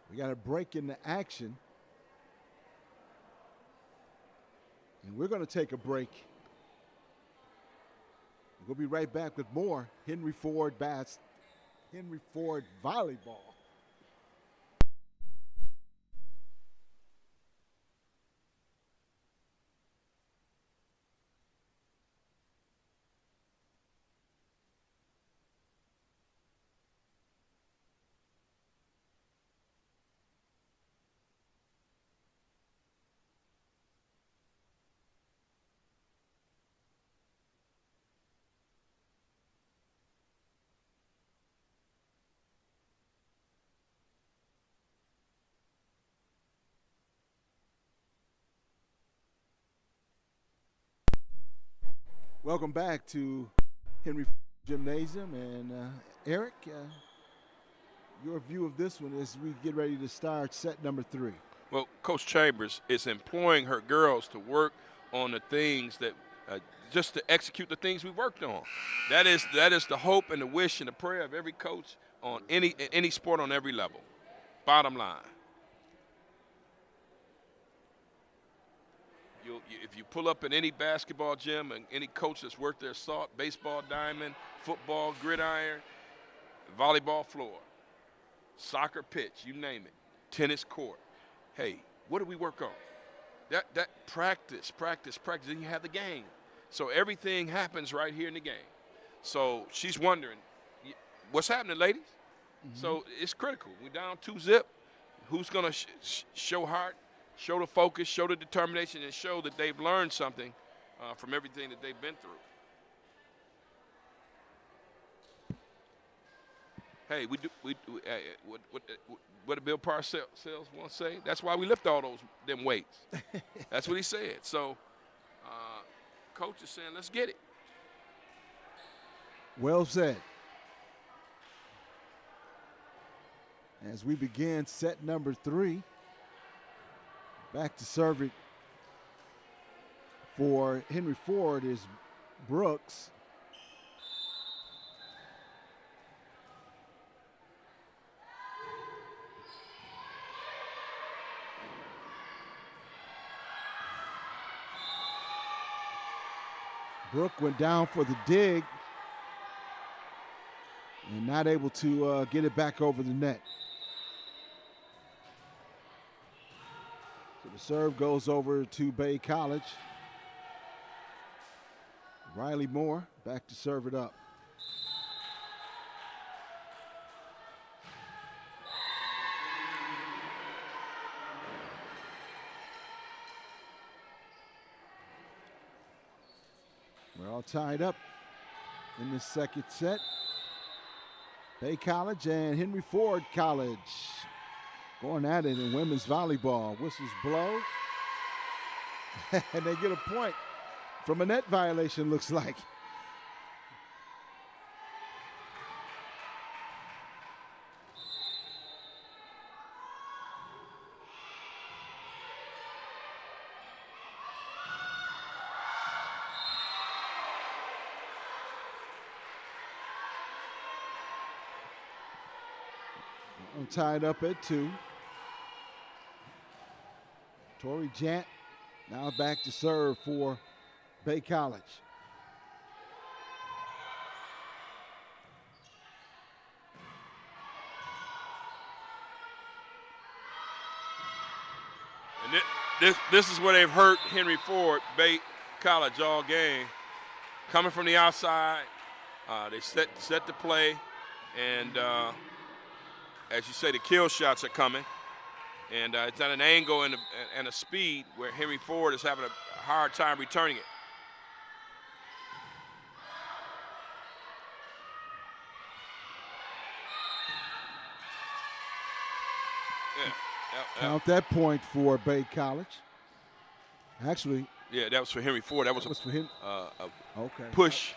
Speaker 1: We got a break in the action. And we're going to take a break. We'll be right back with more Henry Ford volleyball. Welcome back to Henry Gymnasium. And Eric, your view of this one as we get ready to start set number 3.
Speaker 2: Well, Coach Chambers is employing her girls to work on the things that just to execute the things we worked on. That is the hope and the wish and the prayer of every coach on any sport on every level. Bottom line. If you pull up in any basketball gym and any coach that's worked their salt, baseball diamond, football gridiron, volleyball floor, soccer pitch, you name it, tennis court. Hey, what do we work on? That practice, then you have the game. So everything happens right here in the game. So she's wondering, what's happening, ladies? Mm-hmm. So it's critical. We're down 2-0. Who's going to show heart, show the focus, show the determination, and show that they've learned something from everything that they've been through? Hey, what did Bill Parcells once say? That's why we lift all them weights. That's what he said. So, coach is saying, let's get it.
Speaker 1: Well said. As we begin set number 3, back to serve it for Henry Ford is Brooks. Brooke went down for the dig and not able to get it back over the net. So the serve goes over to Bay College. Riley Moore back to serve it up. We're all tied up in this second set. Bay College and Henry Ford College going at it in women's volleyball. Whistles blow. And they get a point from a net violation, looks like. I'm tied up at 2. Tori Jant Now back to serve for Bay College.
Speaker 2: And this is where they've hurt Henry Ford, Bay College, all game. Coming from the outside, they set the play, and as you say, the kill shots are coming. And it's at an angle and a speed where Henry Ford is having a hard time returning it. Yeah.
Speaker 1: Count that point for Bay College. Actually.
Speaker 2: Yeah, that was for Henry Ford. That was
Speaker 1: for him.
Speaker 2: Okay. Push.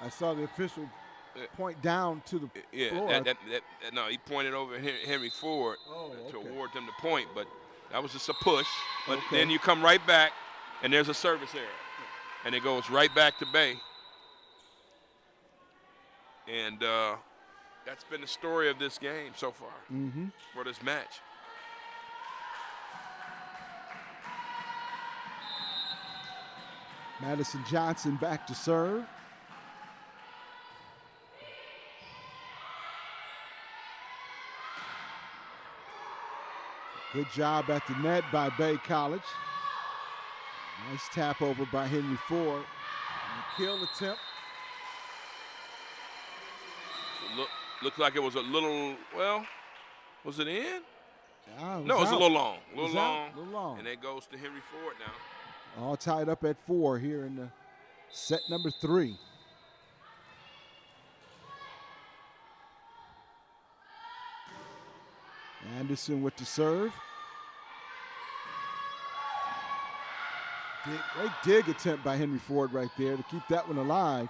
Speaker 1: I saw the official point down to the floor.
Speaker 2: No, he pointed over Henry Ford to award them the point, but that was just a push. But then you come right back, and there's a service error. And it goes right back to Bay. And that's been the story of this game so far for this match.
Speaker 1: Madison Johnson back to serve. Good job at the net by Bay College. Nice tap over by Henry Ford. Kill attempt.
Speaker 2: So looked like it was a little, well, was it in?
Speaker 1: No,
Speaker 2: it was a little long. A little
Speaker 1: long.
Speaker 2: And it goes to Henry Ford now.
Speaker 1: All tied up at 4 here in the set number 3. Anderson with the serve. Great dig attempt by Henry Ford right there to keep that one alive.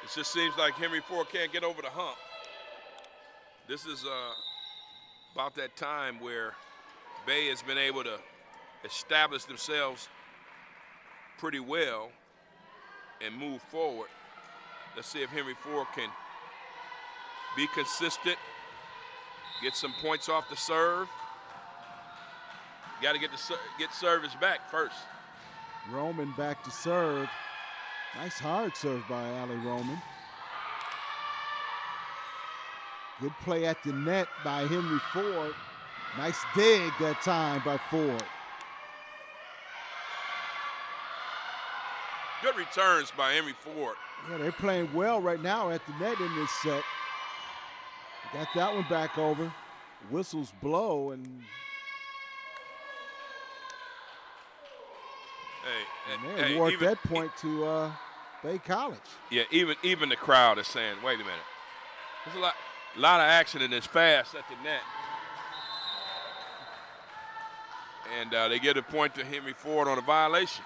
Speaker 2: It just seems like Henry Ford can't get over the hump. This is about that time where Bay has been able to establish themselves pretty well and move forward. Let's see if Henry Ford can be consistent, get some points off the serve. Got to get service back first.
Speaker 1: Roman back to serve. Nice hard serve by Allie Roman. Good play at the net by Henry Ford. Nice dig that time by Ford.
Speaker 2: Good returns by Henry Ford.
Speaker 1: Yeah, they're playing well right now at the net in this set. Got that one back over. Whistles blow and they award that point to Bay College.
Speaker 2: Yeah, even the crowd is saying, wait a minute. There's a lot of action and it's fast at the net. And they give a point to Henry Ford on a violation.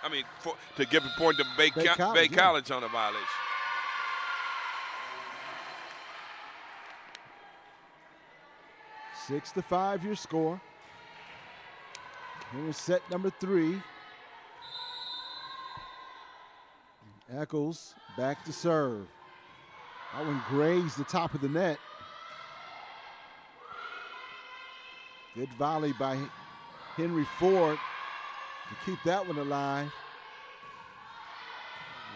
Speaker 2: I mean, to give a point to Bay College on a violation.
Speaker 1: 6-5 your score. Here's set number 3. Eccles back to serve. That one grazed the top of the net. Good volley by Henry Ford to keep that one alive.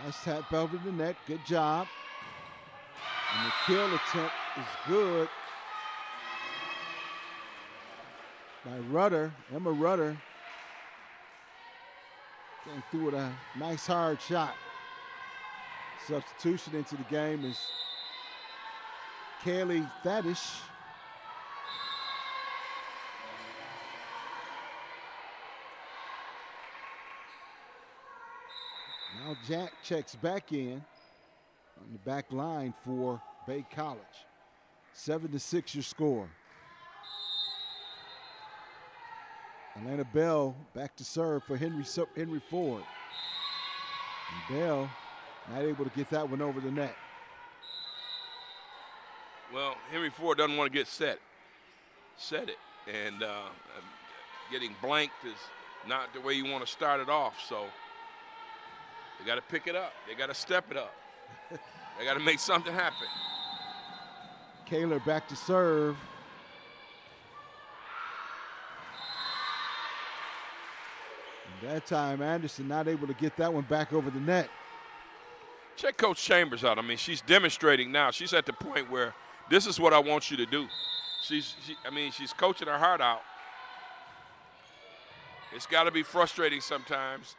Speaker 1: Nice tap over the net. Good job. And the kill attempt is good by Rudder, Emma Rudder. Came through with a nice hard shot. Substitution into the game is Kaylee Thadish. Now Jack checks back in on the back line for Bay College. 7-6 your score. Atlanta Bell back to serve for Henry Ford. And Bell not able to get that one over the net.
Speaker 2: Well, Henry Ford doesn't want to get set it. And getting blanked is not the way you want to start it off. So they got to pick it up. They got to step it up. They got to make something happen.
Speaker 1: Kaler back to serve. And that time, Anderson not able to get that one back over the net.
Speaker 2: Check Coach Chambers out. I mean, she's demonstrating now. She's at the point where this is what I want you to do. She's coaching her heart out. It's got to be frustrating sometimes.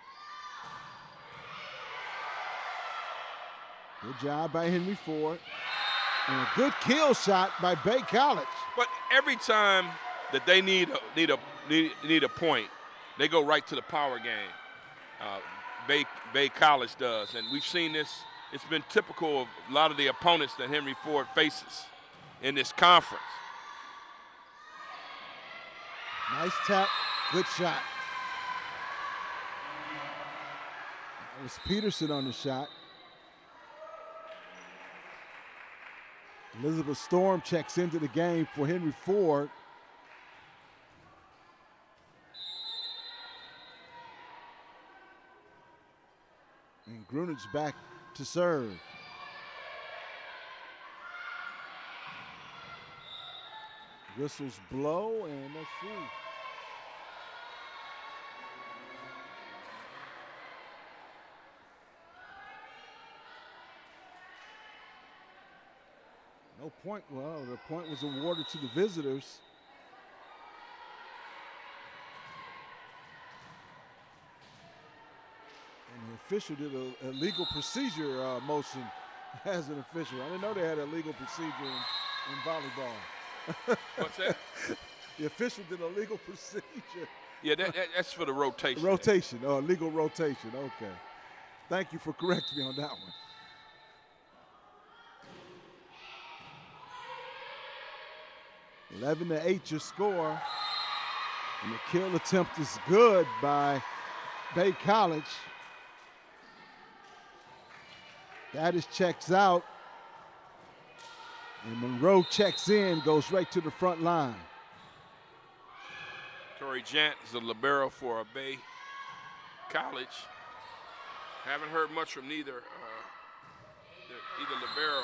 Speaker 1: Good job by Henry Ford. And a good kill shot by Bay College.
Speaker 2: But every time that they need a point, they go right to the power game. Bay College does, and we've seen this. It's been typical of a lot of the opponents that Henry Ford faces in this conference.
Speaker 1: Nice tap, good shot. That was Peterson on the shot. Elizabeth Storm checks into the game for Henry Ford. And Grunich back to serve. Whistles blow, and let's see. No point. Well, the point was awarded to the visitors. And the official did a legal procedure motion as an official. I didn't know they had a legal procedure in volleyball.
Speaker 2: What's that?
Speaker 1: The official did a legal procedure.
Speaker 2: Yeah, that's for the rotation.
Speaker 1: Rotation, legal rotation, okay. Thank you for correcting me on that one. (11-8) your score. And the kill attempt is good by Bay College. Gaddis checks out. And Monroe checks in, goes right to the front line.
Speaker 2: Tori Jant is a libero for Bay College. Haven't heard much from either libero.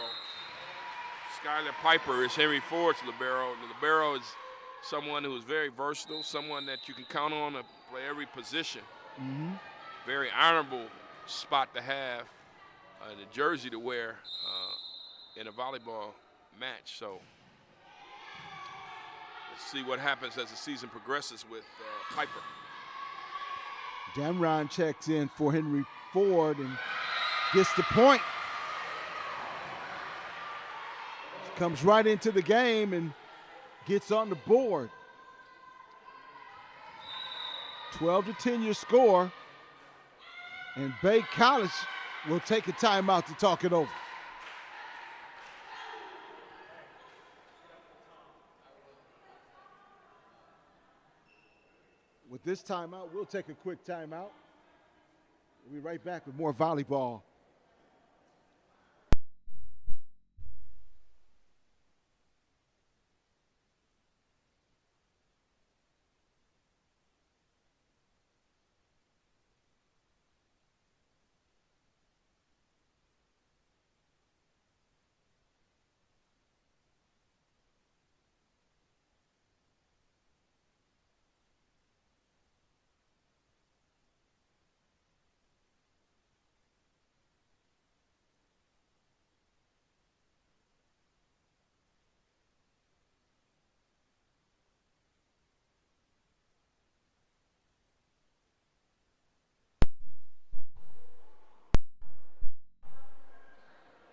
Speaker 2: Skylar Piper is Henry Ford's libero. The libero is someone who is very versatile, someone that you can count on to play every position.
Speaker 1: Mm-hmm.
Speaker 2: Very honorable spot to have, the jersey to wear in a volleyball match. So let's see what happens as the season progresses with Piper.
Speaker 1: Damron checks in for Henry Ford and gets the point. Comes right into the game and gets on the board. 12-10 your score. And Bay College will take a timeout to talk it over. With this timeout, we'll take a quick timeout. We'll be right back with more volleyball.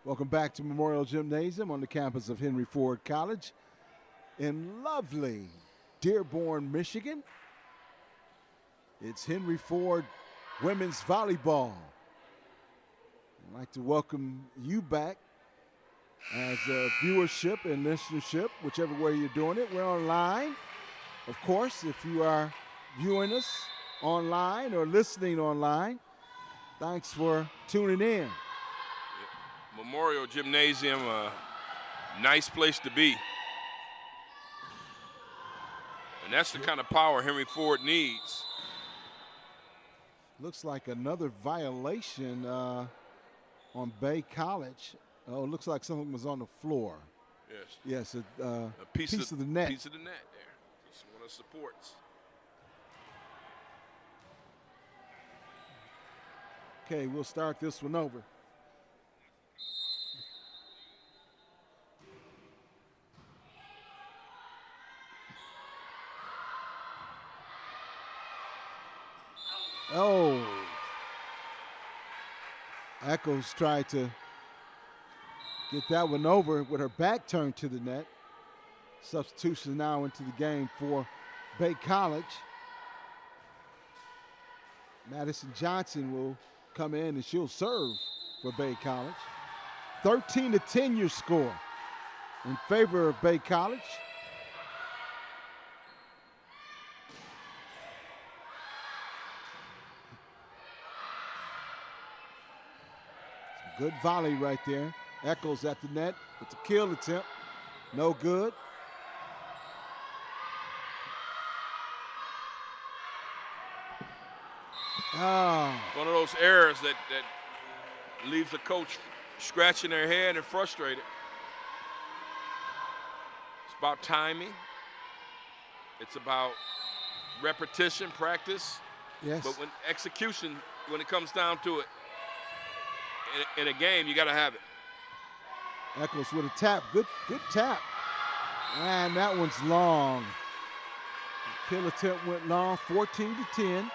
Speaker 1: Welcome back to Memorial Gymnasium on the campus of Henry Ford College in lovely Dearborn, Michigan. It's Henry Ford women's volleyball. I'd like to welcome you back as viewership and listenership, whichever way you're doing it. We're online. Of course, if you are viewing us online or listening online, thanks for tuning in.
Speaker 2: Memorial Gymnasium, a nice place to be. And that's the kind of power Henry Ford needs.
Speaker 1: Looks like another violation on Bay College. Oh, it looks like someone was on the floor.
Speaker 2: Yes.
Speaker 1: Yes,
Speaker 2: A piece
Speaker 1: of the net.
Speaker 2: Piece of the net there. It's one of the supports.
Speaker 1: Okay, we'll start this one over. Oh. Echoes tried to get that one over with her back turned to the net. Substitution now into the game for Bay College. Madison Johnson will come in and she'll serve for Bay College. 13-10 your score in favor of Bay College. Good volley right there. Echoes at the net with the kill attempt. No good.
Speaker 2: One of those errors that leaves the coach scratching their head and frustrated. It's about timing. It's about repetition, practice.
Speaker 1: Yes.
Speaker 2: But when execution, when it comes down to it, in a game, you got to have it.
Speaker 1: Echoes with a tap. Good tap. And that one's long. The kill attempt went long, 14-10.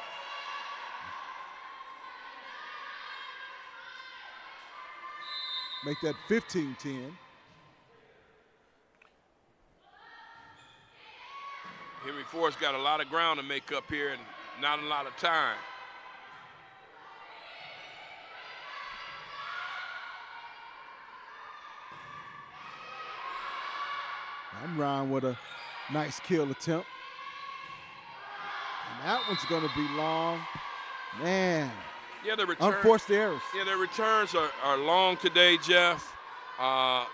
Speaker 1: Make that 15-10.
Speaker 2: Henry Ford's got a lot of ground to make up here and not a lot of time.
Speaker 1: I'm Ron with a nice kill attempt. And that one's going to be long. Man.
Speaker 2: Yeah, the return,
Speaker 1: unforced errors.
Speaker 2: Yeah, their returns are long today, Jeff.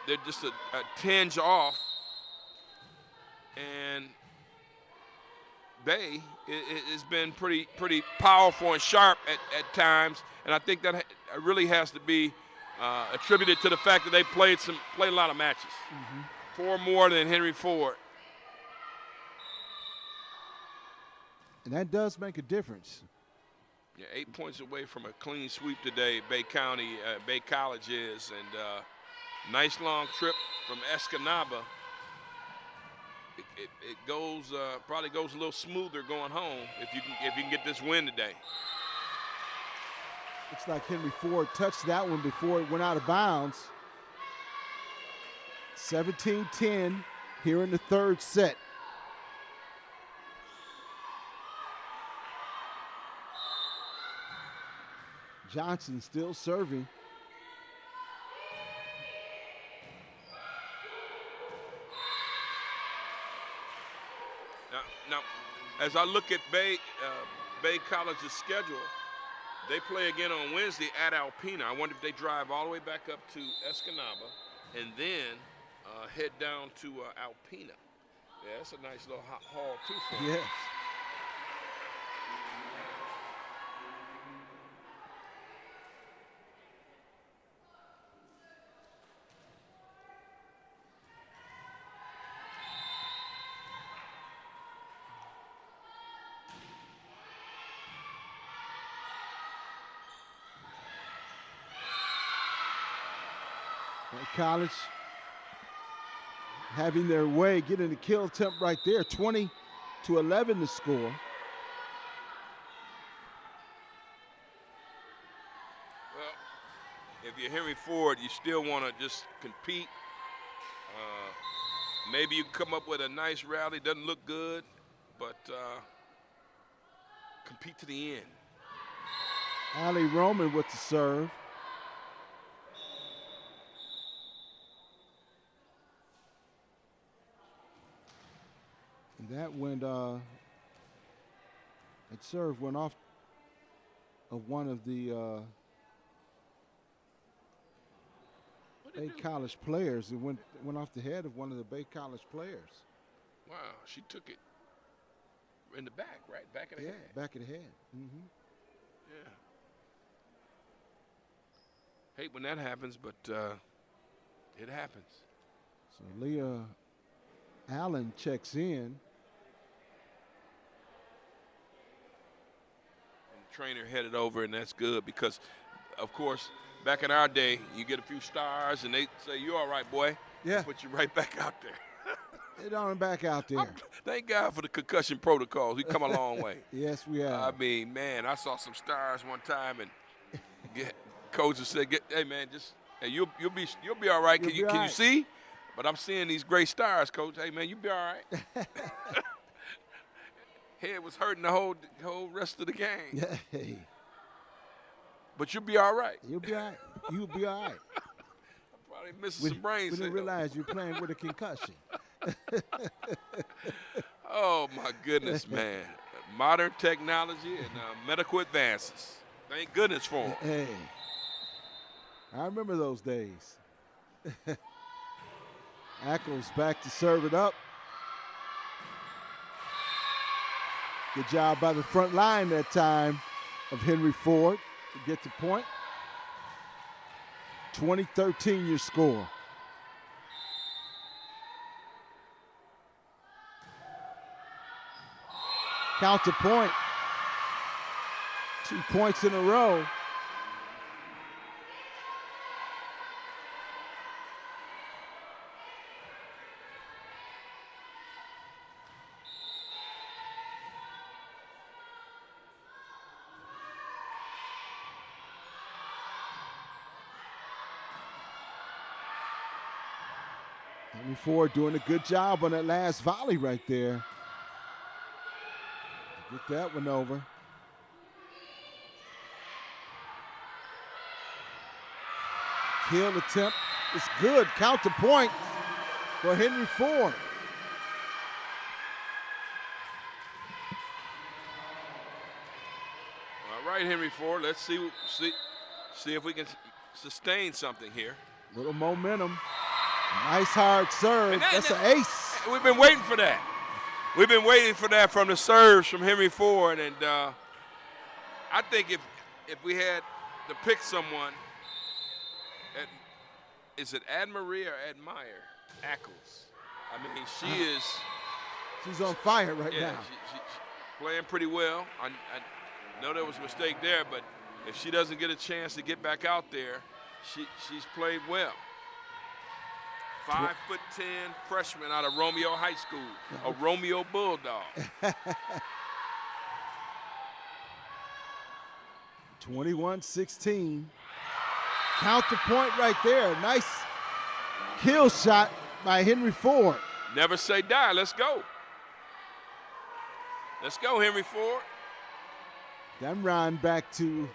Speaker 2: They're just a tinge off. And Bay has been pretty powerful and sharp at times. And I think that really has to be attributed to the fact that they played a lot of matches. Mm-hmm. 4 more than Henry Ford.
Speaker 1: And that does make a difference.
Speaker 2: Yeah, 8 points away from a clean sweep today, Bay College is. And nice long trip from Escanaba. It goes probably goes a little smoother going home if you can get this win today.
Speaker 1: Looks like Henry Ford touched that one before it went out of bounds. 17-10 here in the third set. Johnson still serving.
Speaker 2: Now, as I look at Bay College's schedule, they play again on Wednesday at Alpena. I wonder if they drive all the way back up to Escanaba and then head down to Alpena. Yeah, that's a nice little haul too for them.
Speaker 1: Yes. College having their way, getting the kill attempt right there, 20-11 to score.
Speaker 2: Well, if you're Henry Ford, you still want to just compete. Maybe you come up with a nice rally, doesn't look good, but compete to the end.
Speaker 1: Allie Roman with the serve. And that went, that serve went off of one of the Bay College players. It went off the head of one of the Bay College players.
Speaker 2: Wow, she took it in the back, right? Back of the head.
Speaker 1: Yeah, back of the head. Mm-hmm.
Speaker 2: Yeah. Hate when that happens, but it happens.
Speaker 1: So Leah Allen checks in.
Speaker 2: And the trainer headed over, and that's good because, of course, back in our day, you get a few stars, and they say, "You all right, boy?"
Speaker 1: Yeah.
Speaker 2: They put you right back out there.
Speaker 1: They're on back out there.
Speaker 2: Thank God for the concussion protocols. We come a long way.
Speaker 1: Yes, we have.
Speaker 2: I mean, man, I saw some stars one time, and coaches said, "Hey, man, just hey, you'll be all right. Can you see?" But I'm seeing these great stars, coach. Hey, man, you be all right. Head was hurting the whole rest of the game.
Speaker 1: Hey.
Speaker 2: But you'll be all right.
Speaker 1: You'll be all right. You'll be all right.
Speaker 2: Probably missing some brain cells.
Speaker 1: We didn't realize you're playing with a concussion.
Speaker 2: Oh, my goodness, man. Modern technology and medical advances. Thank goodness for them.
Speaker 1: Hey, I remember those days. Ackles back to serve it up. Good job by the front line that time of Henry Ford to get the point. 20-13 your score. Count the point. 2 points in a row. Henry Ford doing a good job on that last volley right there. Get that one over. Kill attempt is good. Count the point for Henry Ford.
Speaker 2: All right, Henry Ford. Let's see if we can sustain something here.
Speaker 1: Little momentum. Nice hard serve. That's an ace.
Speaker 2: We've been waiting for that. We've been waiting for that from the serves from Henry Ford, and I think if we had to pick someone, is it Anne-Marie or Admire Ackles? I mean,
Speaker 1: she's on fire right now.
Speaker 2: She's playing pretty well. I know there was a mistake there, but if she doesn't get a chance to get back out there, she's played well. 5'10" freshman out of Romeo High School, a Romeo Bulldog.
Speaker 1: 21-16. Count the point right there. Nice kill shot by Henry Ford.
Speaker 2: Never say die. Let's go. Let's go, Henry Ford.
Speaker 1: Damron back to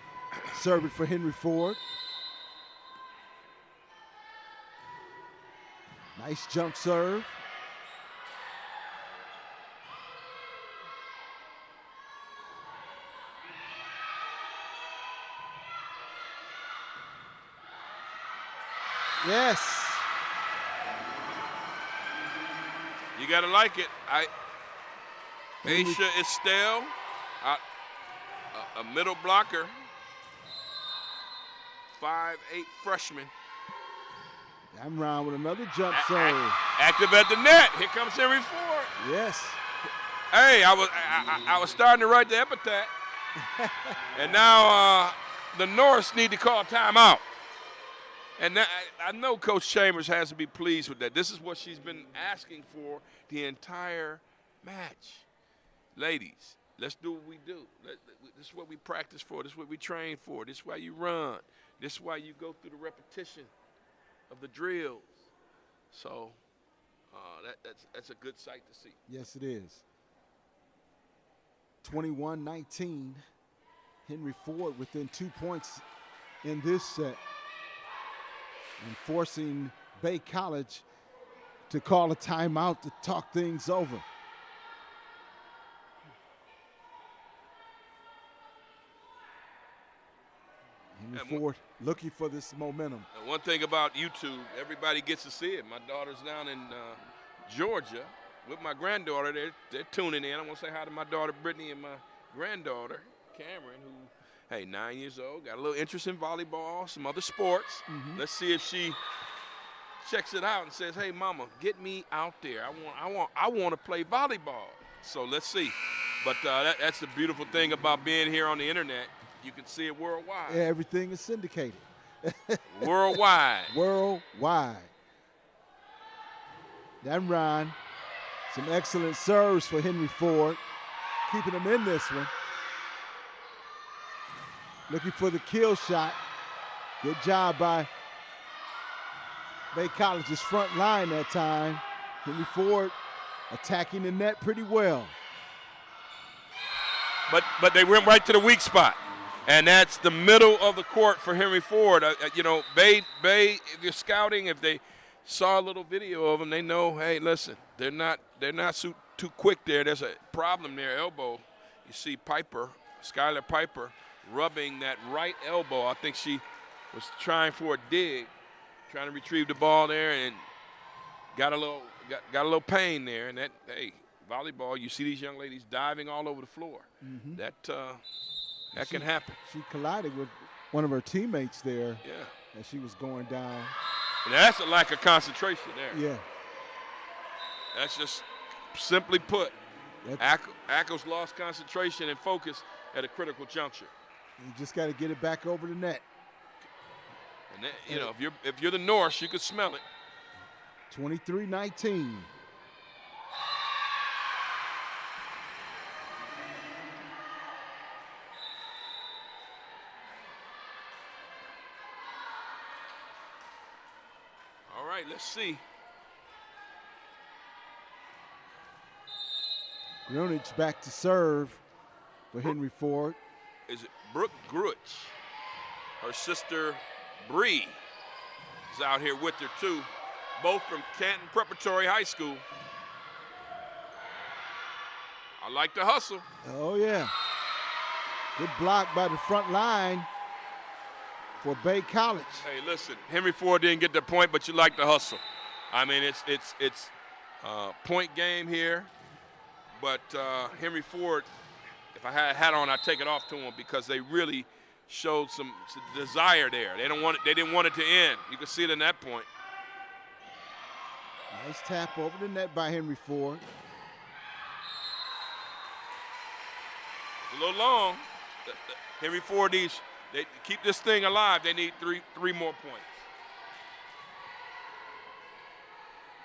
Speaker 1: serve it for Henry Ford. Nice jump serve. Yes.
Speaker 2: You got to like it. Aisha Estelle, a middle blocker, 5'8" freshman.
Speaker 1: Damron with another jump serve.
Speaker 2: Active at the net. Here comes Henry Ford.
Speaker 1: Yes.
Speaker 2: Hey, I was starting to write the epithet, and now the Norse need to call timeout. And I know Coach Chambers has to be pleased with that. This is what she's been asking for the entire match. Ladies, let's do what we do. This is what we practice for. This is what we train for. This is why you run. This is why you go through the repetition of the drills. So that's a good sight to see.
Speaker 1: Yes, it is. 21-19. Henry Ford within 2 points in this set, and forcing Bay College to call a timeout to talk things over. Henry Ford looking for this momentum.
Speaker 2: One thing about YouTube, everybody gets to see it. My daughter's down in Georgia with my granddaughter. They're tuning in. I want to say hi to my daughter Brittany and my granddaughter Cameron, who, hey, 9 years old, got a little interest in volleyball, some other sports. Let's see if she checks it out and says, "Hey, Mama, get me out there. I want to play volleyball." So let's see. But that's the beautiful thing about being here on the internet. You can see it worldwide.
Speaker 1: Yeah, everything is syndicated.
Speaker 2: Worldwide.
Speaker 1: Worldwide. That run. Some excellent serves for Henry Ford. Keeping him in this one. Looking for the kill shot. Good job by Bay College's front line that time. Henry Ford attacking the net pretty well.
Speaker 2: But they went right to the weak spot. And that's the middle of the court for Henry Ford. You know, Bay, if you're scouting, if they saw a little video of them, they know, hey, listen, they're not too quick there. There's a problem there, elbow. You see Skylar Piper, rubbing that right elbow. I think she was trying for a dig, trying to retrieve the ball there, and got a little pain there. And that, hey, volleyball, you see these young ladies diving all over the floor. Mm-hmm. That can happen.
Speaker 1: She collided with one of her teammates there.
Speaker 2: Yeah.
Speaker 1: As she was going down.
Speaker 2: And that's a lack of concentration there.
Speaker 1: Yeah.
Speaker 2: That's just simply put. Ackles lost concentration and focus at a critical juncture.
Speaker 1: You just got to get it back over the net.
Speaker 2: And that, you know, if you're the Norse, you could smell it.
Speaker 1: 23-19.
Speaker 2: All right, let's see.
Speaker 1: Grunich back to serve for Henry Ford.
Speaker 2: Is it Brooke Grutch? Her sister Bree is out here with her too. Both from Canton Preparatory High School. I like the hustle.
Speaker 1: Oh yeah. Good block by the front line for Bay College.
Speaker 2: Hey, listen, Henry Ford didn't get the point, but you like the hustle. I mean, it's point game here, but Henry Ford, if I had a hat on, I'd take it off to him because they really showed some desire there. They didn't want it to end. You can see it in that point.
Speaker 1: Nice tap over the net by Henry Ford.
Speaker 2: A little long. Henry Ford needs, to keep this thing alive, they need three more points.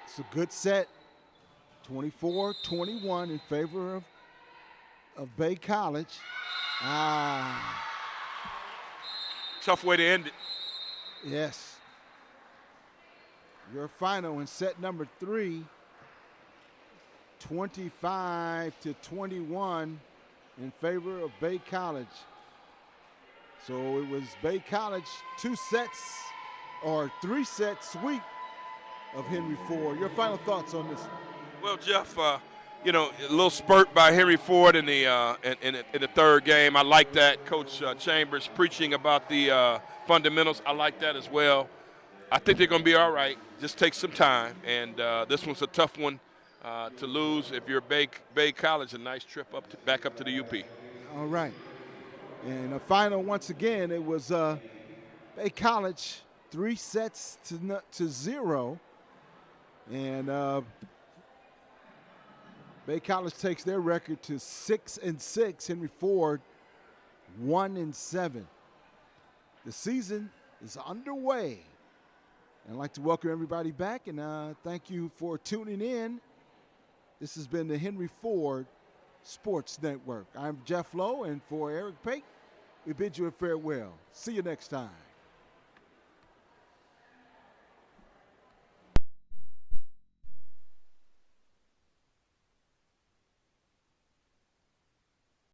Speaker 1: It's a good set. 24-21 in favor of Bay College.
Speaker 2: Tough way to end it.
Speaker 1: Yes. Your final in set number 3, 25-21 in favor of Bay College. So it was Bay College 3 set sweep of Henry Ford. Your final thoughts on this one?
Speaker 2: Well, Jeff, you know, a little spurt by Henry Ford in the third game. I like that. Coach Chambers preaching about the fundamentals. I like that as well. I think they're going to be all right. Just take some time. And this one's a tough one to lose. If you're Bay College, a nice trip back up to the UP.
Speaker 1: All right. And a final, once again, it was Bay College 3 sets to 0. And Bay College takes their record to 6-6. Henry Ford 1-7. The season is underway. And I'd like to welcome everybody back and thank you for tuning in. This has been the Henry Ford Sports Network. I'm Jeff Lowe, and for Eric Pate, we bid you a farewell. See you next time.